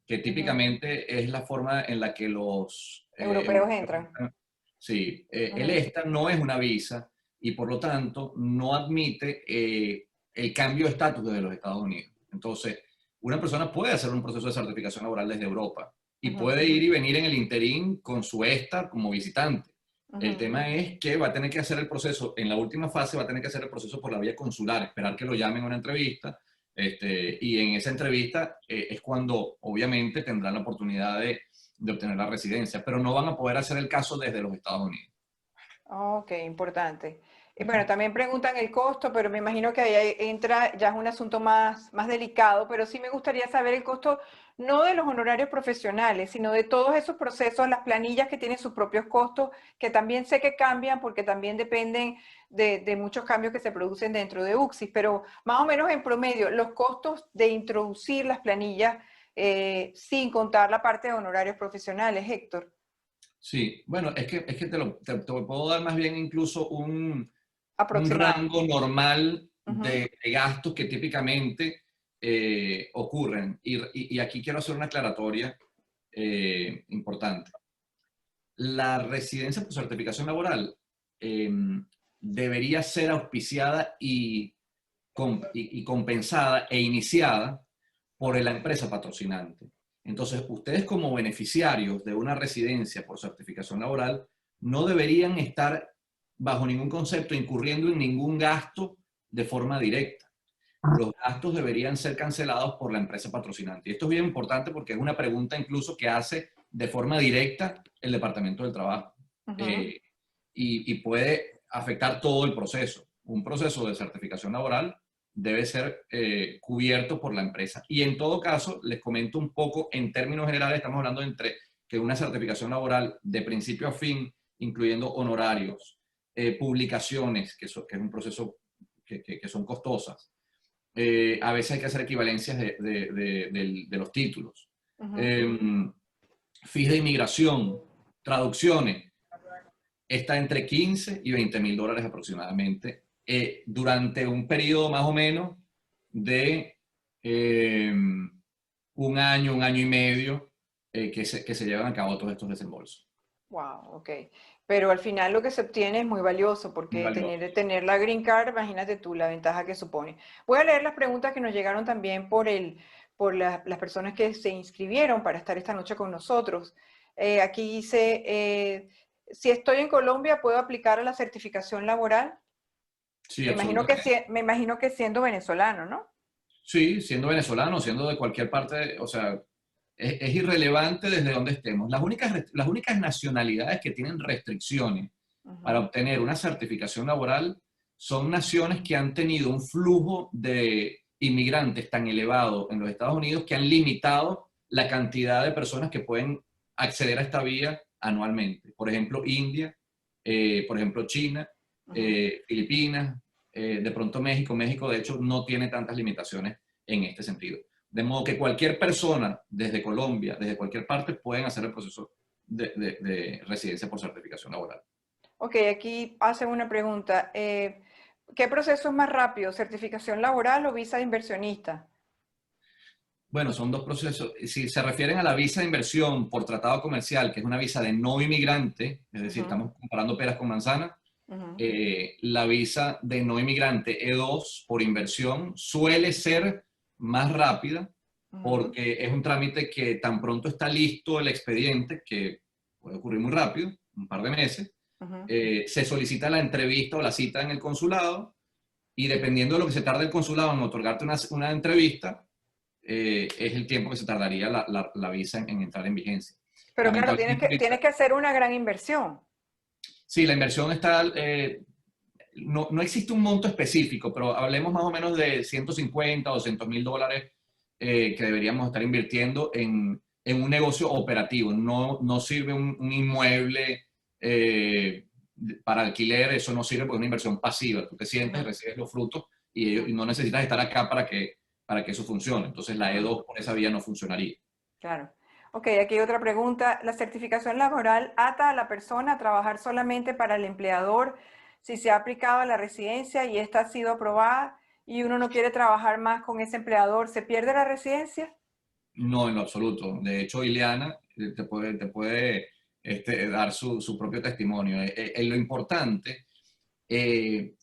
que Ujú. típicamente es la forma en la que los Europeos europeos entran. entran. Sí, el Ujú. ESTA no es una visa y por lo tanto no admite el cambio de estatus desde los Estados Unidos. Entonces, una persona puede hacer un proceso de certificación laboral desde Europa y Ujú. puede ir y venir en el interín con su ESTA como visitante. El Ujú. tema es que va a tener que hacer el proceso, en la última fase va a tener que hacer el proceso por la vía consular, esperar que lo llamen a una entrevista, y en esa entrevista es cuando obviamente tendrán la oportunidad de obtener la residencia, pero no van a poder hacer el caso desde los Estados Unidos. Ok, importante. Y bueno, también preguntan el costo, pero me imagino que ahí entra, ya es un asunto más delicado, pero sí me gustaría saber el costo, no de los honorarios profesionales, sino de todos esos procesos, las planillas que tienen sus propios costos, que también sé que cambian porque también dependen de muchos cambios que se producen dentro de UXIS, pero más o menos en promedio, los costos de introducir las planillas sin contar la parte de honorarios profesionales, Héctor, Sí, bueno, es que te puedo dar más bien incluso un aproximado. rango normal Ujú. de gastos que típicamente ocurren. Y aquí quiero hacer una aclaratoria importante. La residencia por certificación laboral eh, debería ser auspiciada y compensada e iniciada por la empresa patrocinante. Entonces, ustedes como beneficiarios de una residencia por certificación laboral no deberían estar bajo ningún concepto incurriendo en ningún gasto de forma directa. Los gastos deberían ser cancelados por la empresa patrocinante. Y esto es bien importante porque es una pregunta incluso que hace de forma directa el Departamento del Trabajo. Ujú. Eh, y puede afectar todo el proceso. Un proceso de certificación laboral debe ser cubierto por la empresa. Y en todo caso, les comento un poco, en términos generales, estamos hablando entre que una certificación laboral de principio a fin, incluyendo honorarios, publicaciones, que es un proceso que son costosas. A veces hay que hacer equivalencias de los títulos. Ujú. Eh, Fees de inmigración, traducciones, está entre 15 y 20.000 dólares aproximadamente durante un periodo más o menos de un año y medio que se llevan a cabo todos estos desembolsos. Wow, ok. Pero al final lo que se obtiene es muy valioso Muy porque valioso. tener la green card, imagínate tú la ventaja que supone. Voy a leer las preguntas que nos llegaron también las personas que se inscribieron para estar esta noche con nosotros. Aquí dice, si estoy en Colombia, ¿puedo aplicar a la certificación laboral? Sí, Me me imagino que siendo venezolano, ¿no? sí, siendo venezolano, siendo de cualquier parte, o sea, es irrelevante desde donde estemos. Las únicas nacionalidades que tienen restricciones para Ujú. obtener una certificación laboral son naciones que han tenido un flujo de inmigrantes tan elevado en los Estados Unidos que han limitado la cantidad de personas que pueden acceder a esta vía anualmente. Por ejemplo, India, por ejemplo, China, Ujú. Filipinas, de pronto México. México, de hecho, no tiene tantas limitaciones en este sentido. De modo que cualquier persona desde Colombia, desde cualquier parte, pueden hacer el proceso de residencia por certificación laboral. Ok, aquí hacen una pregunta. ¿Qué proceso es más rápido, certificación laboral o visa de inversionista? Bueno, son dos procesos. Si se refieren a la visa de inversión por tratado comercial, que es una visa de no inmigrante, es decir, Ujú. estamos comparando peras con manzanas, Ujú. la visa de no inmigrante E2 por inversión suele ser más rápida Ujú. porque es un trámite que tan pronto está listo el expediente, que puede ocurrir muy rápido, un par de meses, Ujú. se solicita la entrevista o la cita en el consulado y dependiendo de lo que se tarde el consulado en otorgarte una entrevista, es el tiempo que se tardaría la visa en entrar en vigencia. Pero claro, Lamentablemente, tienes que hacer una gran inversión. sí, la inversión está, no existe un monto específico, pero hablemos más o menos de 150 o 200.000 dólares que deberíamos estar invirtiendo en un negocio operativo. No sirve un inmueble para alquiler, eso no sirve porque es una inversión pasiva. Tú te sientes, recibes los frutos y no necesitas estar acá para que eso funcione. Entonces la E2 por esa vía no funcionaría. Claro. Ok, aquí hay otra pregunta. ¿La certificación laboral ata a la persona a trabajar solamente para el empleador si se ha aplicado a la residencia y esta ha sido aprobada y uno no quiere trabajar más con ese empleador? ¿Se pierde la residencia? No, en lo absoluto. De hecho, Ileana te puede dar su propio testimonio. Lo importante en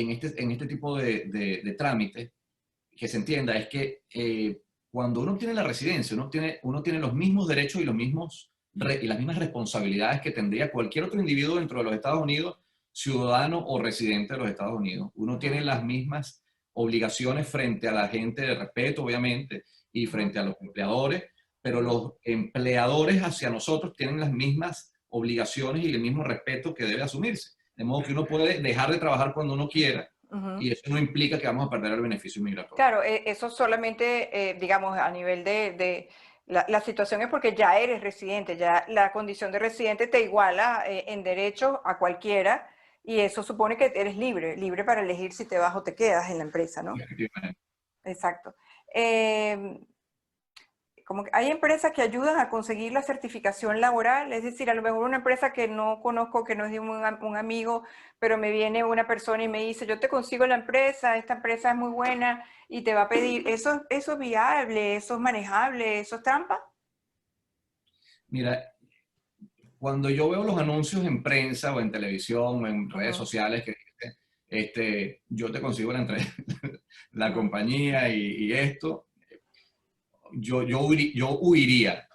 este tipo de trámites, que se entienda, es que cuando uno tiene la residencia, uno tiene los mismos derechos y las mismas responsabilidades que tendría cualquier otro individuo dentro de los Estados Unidos, ciudadano o residente de los Estados Unidos. Uno tiene las mismas obligaciones frente a la gente de respeto, obviamente, y frente a los empleadores, pero los empleadores hacia nosotros tienen las mismas obligaciones y el mismo respeto que debe asumirse. De modo que uno puede dejar de trabajar cuando uno quiera, y eso no implica que vamos a perder el beneficio migratorio. Claro, eso solamente, digamos, a nivel de la situación es porque ya eres residente, ya la condición de residente te iguala en derecho a cualquiera, y eso supone que eres libre para elegir si te vas o te quedas en la empresa, ¿no? Efectivamente. Exacto. Como que hay empresas que ayudan a conseguir la certificación laboral, es decir, a lo mejor una empresa que no conozco, que no es de un amigo, pero me viene una persona y me dice, yo te consigo la empresa, esta empresa es muy buena y te va a pedir, ¿eso es viable, eso es manejable, eso es trampa? Mira, cuando yo veo los anuncios en prensa o en televisión o en redes sociales que yo te consigo la compañía y esto, yo huiría.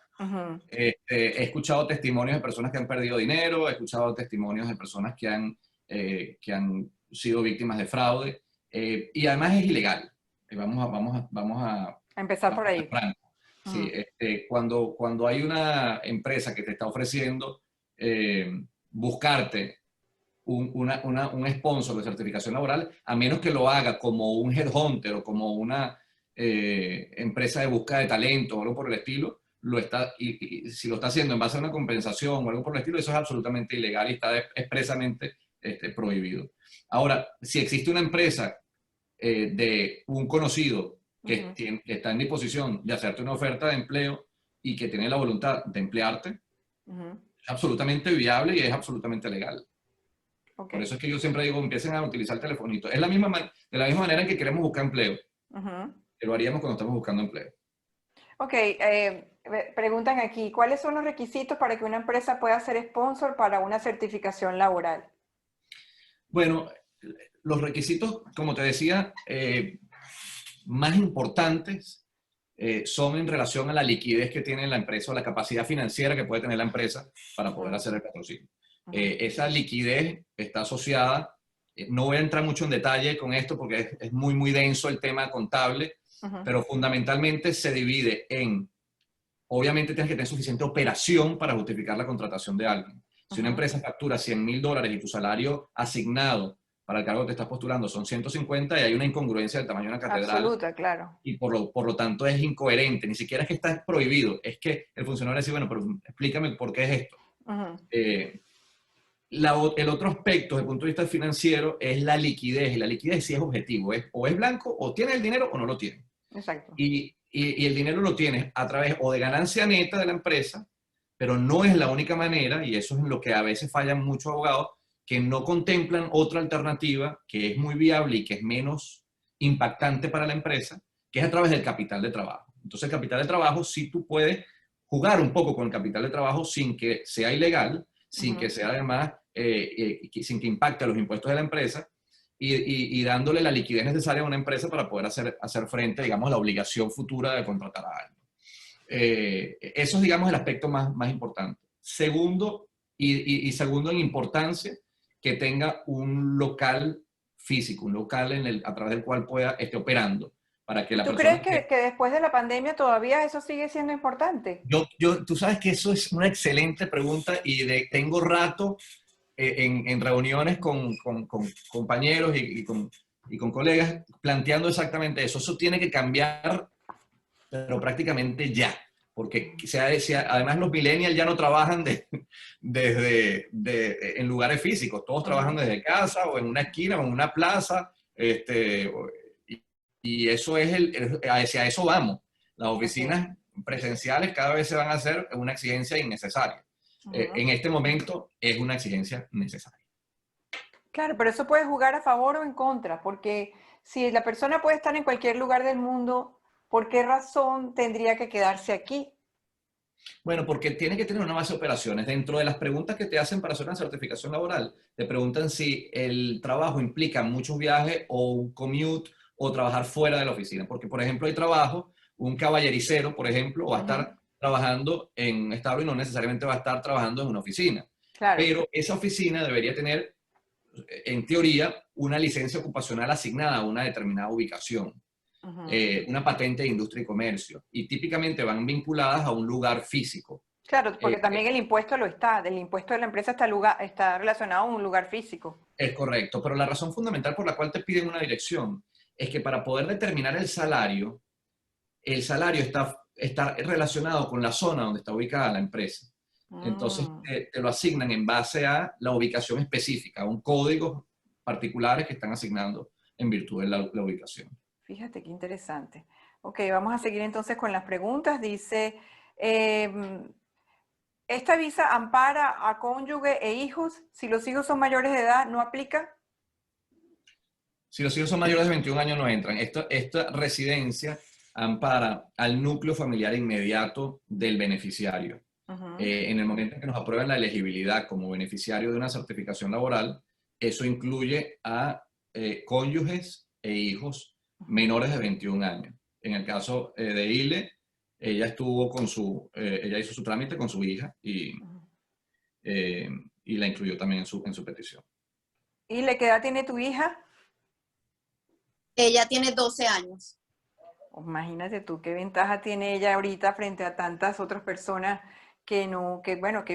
He escuchado testimonios de personas que han perdido dinero, he escuchado testimonios de personas que han sido víctimas de fraude, y además es ilegal. Vamos a empezar por ahí. Sí, cuando hay una empresa que te está ofreciendo buscarte un sponsor de certificación laboral, a menos que lo haga como un headhunter o como una empresa de búsqueda de talento o algo por el estilo, si lo está haciendo en base a una compensación o algo por el estilo, eso es absolutamente ilegal y está expresamente prohibido. Ahora, si existe una empresa de un conocido que está en disposición de hacerte una oferta de empleo y que tiene la voluntad de emplearte, es absolutamente viable y es absolutamente legal. Por eso es que yo siempre digo, empiecen a utilizar el telefonito. Es de la misma manera en que queremos buscar empleo, que lo haríamos cuando estamos buscando empleo. Ok, preguntan aquí, ¿cuáles son los requisitos para que una empresa pueda ser sponsor para una certificación laboral? Bueno, los requisitos, como te decía, más importantes son en relación a la liquidez que tiene la empresa o la capacidad financiera que puede tener la empresa para poder hacer el patrocinio. Esa liquidez está asociada, no voy a entrar mucho en detalle con esto porque es muy, muy denso el tema contable, pero fundamentalmente se divide en, obviamente tienes que tener suficiente operación para justificar la contratación de alguien. Si una empresa factura $100,000 y tu salario asignado para el cargo que te estás postulando son 150 y hay una incongruencia del tamaño de una catedral. Absoluta, claro. Y por lo tanto es incoherente, ni siquiera es que está prohibido, es que el funcionario dice, bueno, pero explícame por qué es esto. El otro aspecto desde el punto de vista financiero es la liquidez, y la liquidez sí es objetivo, o es blanco, o tiene el dinero o no lo tiene. Exacto. Y el dinero lo tienes a través o de ganancia neta de la empresa, pero no es la única manera, y eso es en lo que a veces fallan muchos abogados, que no contemplan otra alternativa que es muy viable y que es menos impactante para la empresa, que es a través del capital de trabajo. Entonces el capital de trabajo sí tú puedes jugar un poco con el capital de trabajo sin que sea ilegal, sin que sea además, sin que impacte a los impuestos de la empresa y dándole la liquidez necesaria a una empresa para poder hacer frente, digamos, a la obligación futura de contratar a alguien. Eso es, digamos, el aspecto más importante. Segundo, segundo en importancia, que tenga un local físico, un local a través del cual pueda estar operando. Para que la ¿Tú persona crees que después de la pandemia todavía eso sigue siendo importante? Tú sabes que eso es una excelente pregunta y tengo rato en reuniones con compañeros y con colegas planteando exactamente eso. Eso tiene que cambiar, pero prácticamente ya. porque además los millennials ya no trabajan en lugares físicos, todos trabajan desde casa o en una esquina o en una plaza, y eso hacia eso vamos. Las oficinas presenciales cada vez se van a hacer una exigencia innecesaria. En este momento es una exigencia necesaria. Claro, pero eso puede jugar a favor o en contra, porque si la persona puede estar en cualquier lugar del mundo, ¿por qué razón tendría que quedarse aquí? Bueno, porque tiene que tener una base de operaciones. Dentro de las preguntas que te hacen para hacer una certificación laboral, te preguntan si el trabajo implica muchos viajes o un commute o trabajar fuera de la oficina. Porque, por ejemplo, hay trabajo, un caballericero, por ejemplo, va a estar trabajando en un establo y no necesariamente va a estar trabajando en una oficina. Claro. Pero esa oficina debería tener, en teoría, una licencia ocupacional asignada a una determinada ubicación. Una patente de industria y comercio, y típicamente van vinculadas a un lugar físico. Claro, porque también el impuesto el impuesto de la empresa está relacionado a un lugar físico. Es correcto, pero la razón fundamental por la cual te piden una dirección es que para poder determinar el salario está relacionado con la zona donde está ubicada la empresa. Entonces te lo asignan en base a la ubicación específica, a un código particulares que están asignando en virtud de la ubicación. Fíjate qué interesante. Ok, vamos a seguir entonces con las preguntas. Dice, ¿esta visa ampara a cónyuge e hijos? Si los hijos son mayores de edad, ¿no aplica? Si los hijos son mayores de 21 años no entran. Esta residencia ampara al núcleo familiar inmediato del beneficiario. En el momento en que nos aprueban la elegibilidad como beneficiario de una certificación laboral, eso incluye a cónyuges e hijos menores de 21 años. En el caso de Ile, ella hizo su trámite con su hija y la incluyó también en su petición. ¿Ile, qué edad tiene tu hija? Ella tiene 12 años. Imagínate tú qué ventaja tiene ella ahorita frente a tantas otras personas que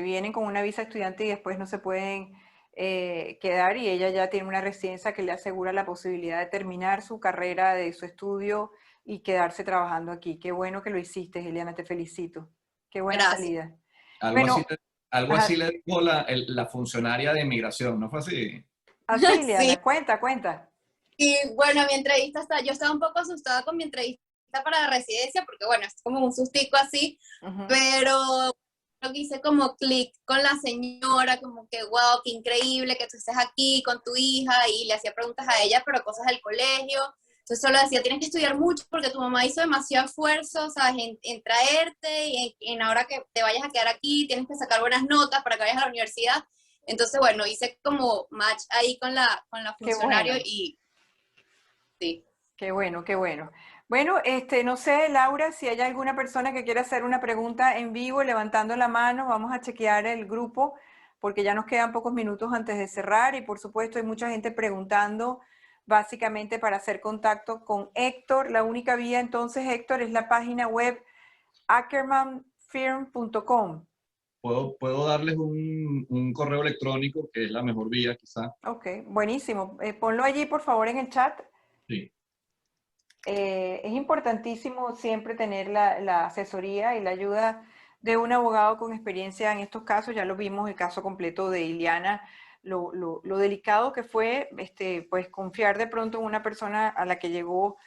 vienen con una visa estudiante y después no se pueden quedar, y ella ya tiene una residencia que le asegura la posibilidad de terminar su carrera de su estudio y quedarse trabajando aquí. Qué bueno que lo hiciste, Eliana, te felicito. Qué buena salida. Algo así le dijo la funcionaria de migración, ¿no fue así? Así, Eliana, sí. Cuenta. Y bueno, mi entrevista yo estaba un poco asustada con mi entrevista para la residencia, porque bueno, es como un sustico así, pero lo que hice como clic con la señora, como que wow, qué increíble que tú estés aquí con tu hija, y le hacía preguntas a ella, pero cosas del colegio. Entonces solo decía, tienes que estudiar mucho porque tu mamá hizo demasiado esfuerzo, ¿sabes? En traerte, y en ahora que te vayas a quedar aquí, tienes que sacar buenas notas para que vayas a la universidad. Entonces, bueno, hice como match ahí con la funcionario y sí. Qué bueno, qué bueno. Bueno, no sé, Laura, si hay alguna persona que quiera hacer una pregunta en vivo, levantando la mano, vamos a chequear el grupo, porque ya nos quedan pocos minutos antes de cerrar, y por supuesto hay mucha gente preguntando, básicamente para hacer contacto con Héctor. La única vía entonces, Héctor, es la página web ackermanfirm.com. Puedo darles un correo electrónico, que es la mejor vía, quizás. Ok, buenísimo. Ponlo allí, por favor, en el chat. Sí. Es importantísimo siempre tener la asesoría y la ayuda de un abogado con experiencia en estos casos. Ya lo vimos, el caso completo de Ileana, lo delicado que fue pues confiar de pronto en una persona a la que llegó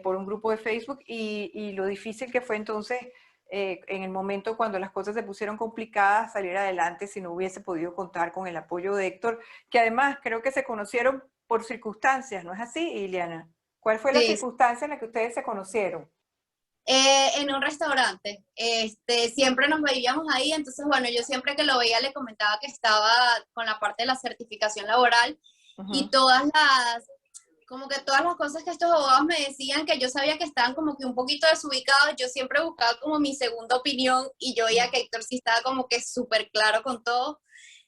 por un grupo de Facebook, y lo difícil que fue entonces en el momento cuando las cosas se pusieron complicadas, salir adelante si no hubiese podido contar con el apoyo de Héctor, que además creo que se conocieron por circunstancias, ¿no es así, Ileana? ¿Cuál fue la circunstancia en la que ustedes se conocieron? En un restaurante. Siempre nos veíamos ahí, entonces bueno, yo siempre que lo veía le comentaba que estaba con la parte de la certificación laboral, y todas las cosas que estos abogados me decían, que yo sabía que estaban como que un poquito desubicados, yo siempre buscaba como mi segunda opinión, y yo veía que Héctor sí estaba como que súper claro con todo,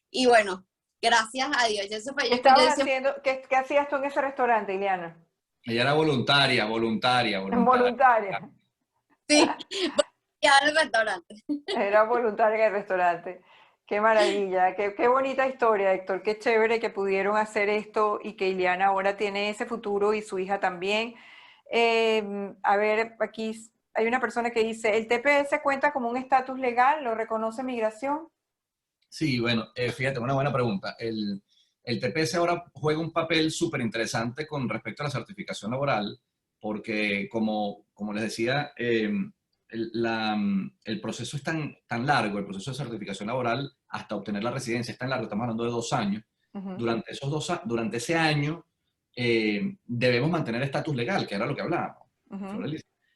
y bueno, gracias a Dios. ¿Qué hacías tú en ese restaurante, Ileana? Ella era voluntaria. Voluntaria. Sí, ya en el restaurante. Era voluntaria en el restaurante. Qué maravilla, qué bonita historia, Héctor. Qué chévere que pudieron hacer esto y que Ileana ahora tiene ese futuro y su hija también. A ver, aquí hay una persona que dice, ¿el TPS cuenta como un estatus legal? ¿Lo reconoce migración? Sí, bueno, fíjate, una buena pregunta. El TPS ahora juega un papel súper interesante con respecto a la certificación laboral, porque como les decía, el proceso es tan largo, el proceso de certificación laboral hasta obtener la residencia es tan largo, estamos hablando de 2 años. Durante ese año debemos mantener estatus legal, que era lo que hablábamos.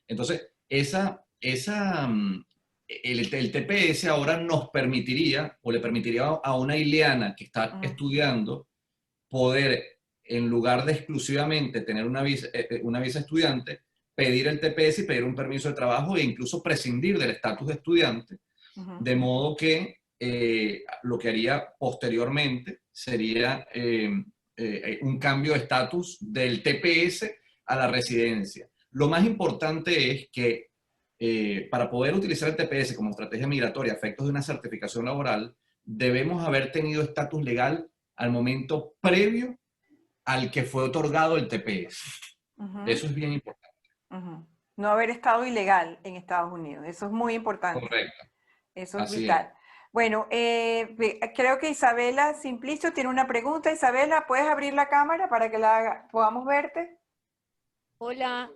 Entonces, el TPS ahora nos permitiría, o le permitiría a una Ileana que está estudiando, poder, en lugar de exclusivamente tener una visa estudiante, pedir el TPS y pedir un permiso de trabajo e incluso prescindir del estatus de estudiante, de modo que lo que haría posteriormente sería un cambio de estatus del TPS a la residencia. Lo más importante es que para poder utilizar el TPS como estrategia migratoria a efectos de una certificación laboral, debemos haber tenido estatus legal al momento previo al que fue otorgado el TPS. Eso es bien importante. No haber estado ilegal en Estados Unidos. Eso es muy importante. Correcto. Eso es Así vital. Bueno, creo que Isabela Simplicio tiene una pregunta. Isabela, ¿puedes abrir la cámara para que podamos verte? Hola,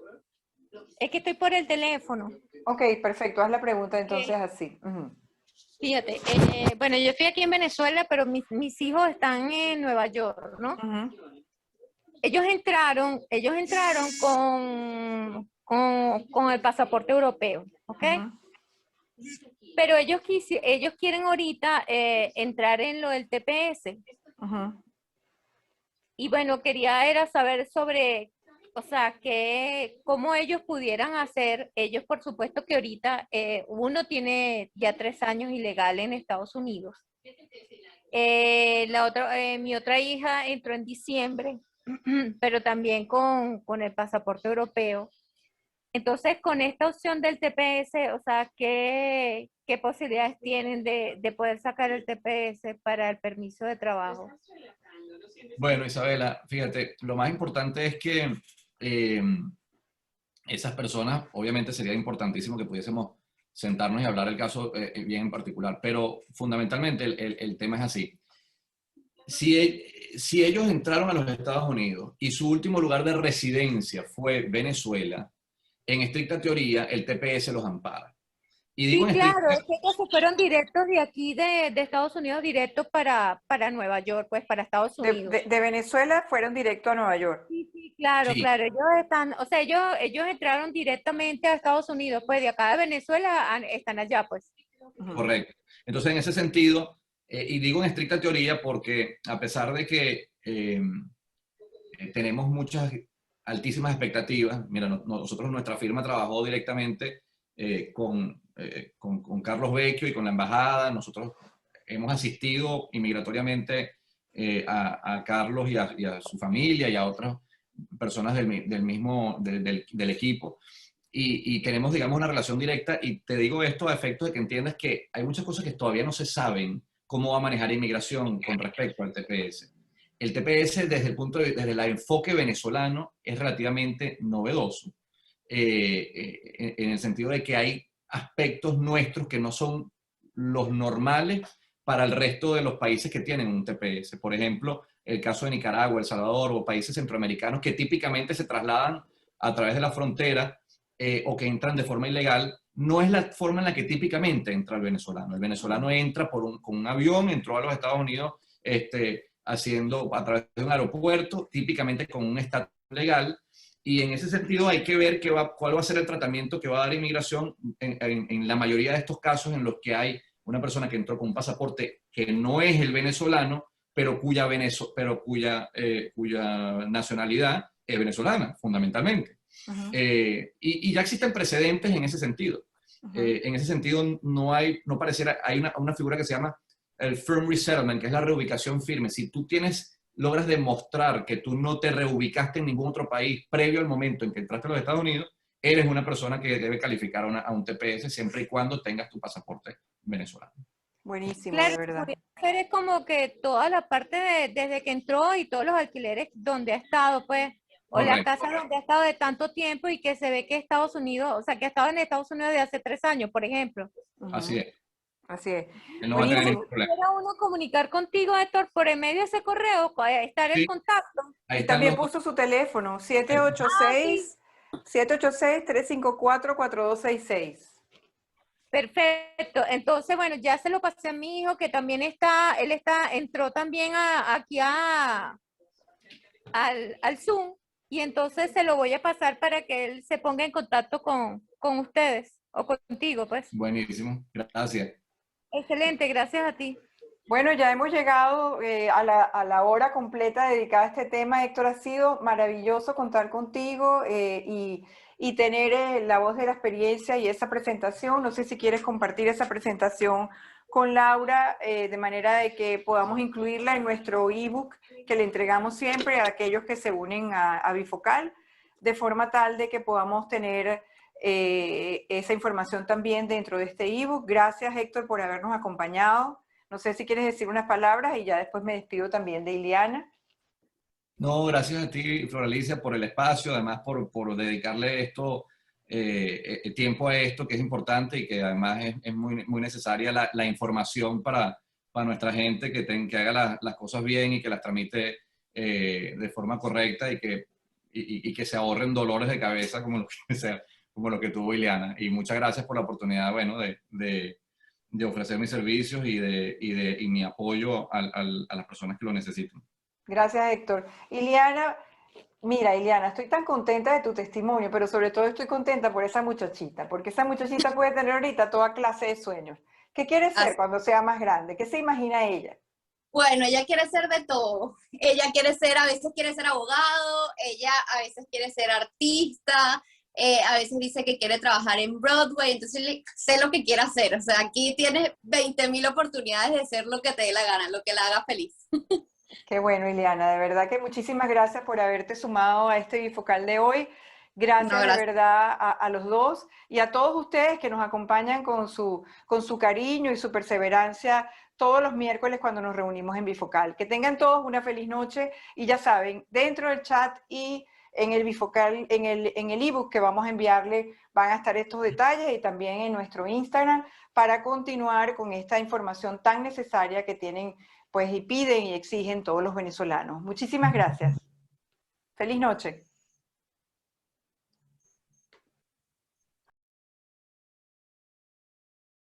es que estoy por el teléfono. Ok, perfecto. Haz la pregunta entonces así. Fíjate, bueno, yo estoy aquí en Venezuela, pero mis hijos están en Nueva York, ¿no? Ellos entraron con el pasaporte europeo, ¿ok? Pero ellos quieren ahorita entrar en lo del TPS. Y bueno, quería saber sobre, o sea, cómo ellos pudieran hacer. Ellos, por supuesto que ahorita uno tiene ya 3 años ilegal en Estados Unidos. Mi otra hija entró en diciembre, pero también con el pasaporte europeo. Entonces, con esta opción del TPS, o sea, ¿qué posibilidades tienen de poder sacar el TPS para el permiso de trabajo? Bueno, Isabela, fíjate, lo más importante es que esas personas, obviamente sería importantísimo que pudiésemos sentarnos y hablar del caso bien en particular, pero fundamentalmente el tema es así. Si ellos entraron a los Estados Unidos y su último lugar de residencia fue Venezuela, en estricta teoría el TPS los ampara. Y digo sí, claro, es que ellos se fueron directos de aquí de Estados Unidos, directos para Nueva York, pues para Estados Unidos. De Venezuela fueron directo a Nueva York. Sí, claro, Sí. claro. Ellos están, o sea, ellos entraron directamente a Estados Unidos, pues de acá de Venezuela están allá, pues. Correcto. Entonces, en ese sentido, y digo en estricta teoría porque a pesar de que tenemos muchas altísimas expectativas, mira, nosotros, nuestra firma trabajó directamente con Carlos Vecchio y con la embajada. Nosotros hemos asistido inmigratoriamente a Carlos y a su familia y a otras personas del equipo. Y tenemos, digamos, una relación directa, y te digo esto a efectos de que entiendas que hay muchas cosas que todavía no se saben cómo va a manejar inmigración con respecto al TPS. El TPS, desde el enfoque venezolano, es relativamente novedoso, en el sentido de que hay aspectos nuestros que no son los normales para el resto de los países que tienen un TPS. Por ejemplo, el caso de Nicaragua, El Salvador o países centroamericanos que típicamente se trasladan a través de la frontera o que entran de forma ilegal, no es la forma en la que típicamente entra el venezolano. El venezolano entra con un avión, entró a los Estados Unidos haciendo a través de un aeropuerto, típicamente con un estatus legal, y en ese sentido hay que ver cuál va a ser el tratamiento que va a dar inmigración en la mayoría de estos casos en los que hay una persona que entró con un pasaporte que no es el venezolano, pero cuya nacionalidad es venezolana, fundamentalmente. Y ya existen precedentes en ese sentido. En ese sentido, no pareciera, hay una figura que se llama el firm resettlement, que es la reubicación firme. Si tú logras demostrar que tú no te reubicaste en ningún otro país previo al momento en que entraste a los Estados Unidos, eres una persona que debe calificar a un TPS siempre y cuando tengas tu pasaporte venezolano. Buenísimo, claro, de verdad. Hacer es como que toda la parte desde que entró y todos los alquileres donde ha estado, pues, o las Correcto. casas donde ha estado de tanto tiempo y que se ve que Estados Unidos, o sea, que ha estado en Estados Unidos de hace 3 años, por ejemplo. Así es. Así es. Él no va a tener Buenísimo. ningún problema. Quiera uno comunicar contigo, Héctor, por el medio de ese correo, estar en Sí. contacto. Ahí Y están también los... puso su teléfono, Sí. 786-354-4266. Perfecto. Entonces, bueno, ya se lo pasé a mi hijo, que también entró también aquí al Zoom, y entonces se lo voy a pasar para que él se ponga en contacto con ustedes, o contigo, pues. Buenísimo, gracias. Excelente, gracias a ti. Bueno, ya hemos llegado a la hora completa dedicada a este tema. Héctor, ha sido maravilloso contar contigo y tener la voz de la experiencia y esa presentación. No sé si quieres compartir esa presentación con Laura, de manera de que podamos incluirla en nuestro ebook que le entregamos siempre a aquellos que se unen a Bifocal, de forma tal de que podamos tener esa información también dentro de este ebook. Gracias, Héctor, por habernos acompañado. No sé si quieres decir unas palabras y ya después me despido también de Ileana. No, gracias a ti, Floralicia, por el espacio, además por dedicarle tiempo a esto, que es importante y que además es muy necesaria la información para nuestra gente, que haga las cosas bien y que las tramite de forma correcta y que se ahorren dolores de cabeza como lo que tuvo Ileana. Y muchas gracias por la oportunidad, bueno, de ofrecer mis servicios y mi apoyo a las personas que lo necesitan. Gracias, Héctor. Ileana, mira, Ileana, estoy tan contenta de tu testimonio, pero sobre todo estoy contenta por esa muchachita, porque esa muchachita puede tener ahorita toda clase de sueños. ¿Qué quiere ser cuando sea más grande? ¿Qué se imagina ella? Bueno, ella quiere ser de todo. Ella a veces quiere ser abogado, ella a veces quiere ser artista, a veces dice que quiere trabajar en Broadway, entonces sé lo que quiere hacer. O sea, aquí tienes 20.000 oportunidades de ser lo que te dé la gana, lo que la haga feliz. Qué bueno, Ileana, de verdad que muchísimas gracias por haberte sumado a este bifocal de hoy. Gracias, No, gracias. de verdad a los dos y a todos ustedes que nos acompañan con su cariño y su perseverancia todos los miércoles cuando nos reunimos en Bifocal. Que tengan todos una feliz noche y ya saben, dentro del chat y en el Bifocal, en el ebook que vamos a enviarle, van a estar estos detalles y también en nuestro Instagram para continuar con esta información tan necesaria que tienen, pues, y piden y exigen todos los venezolanos. Muchísimas gracias. Feliz noche.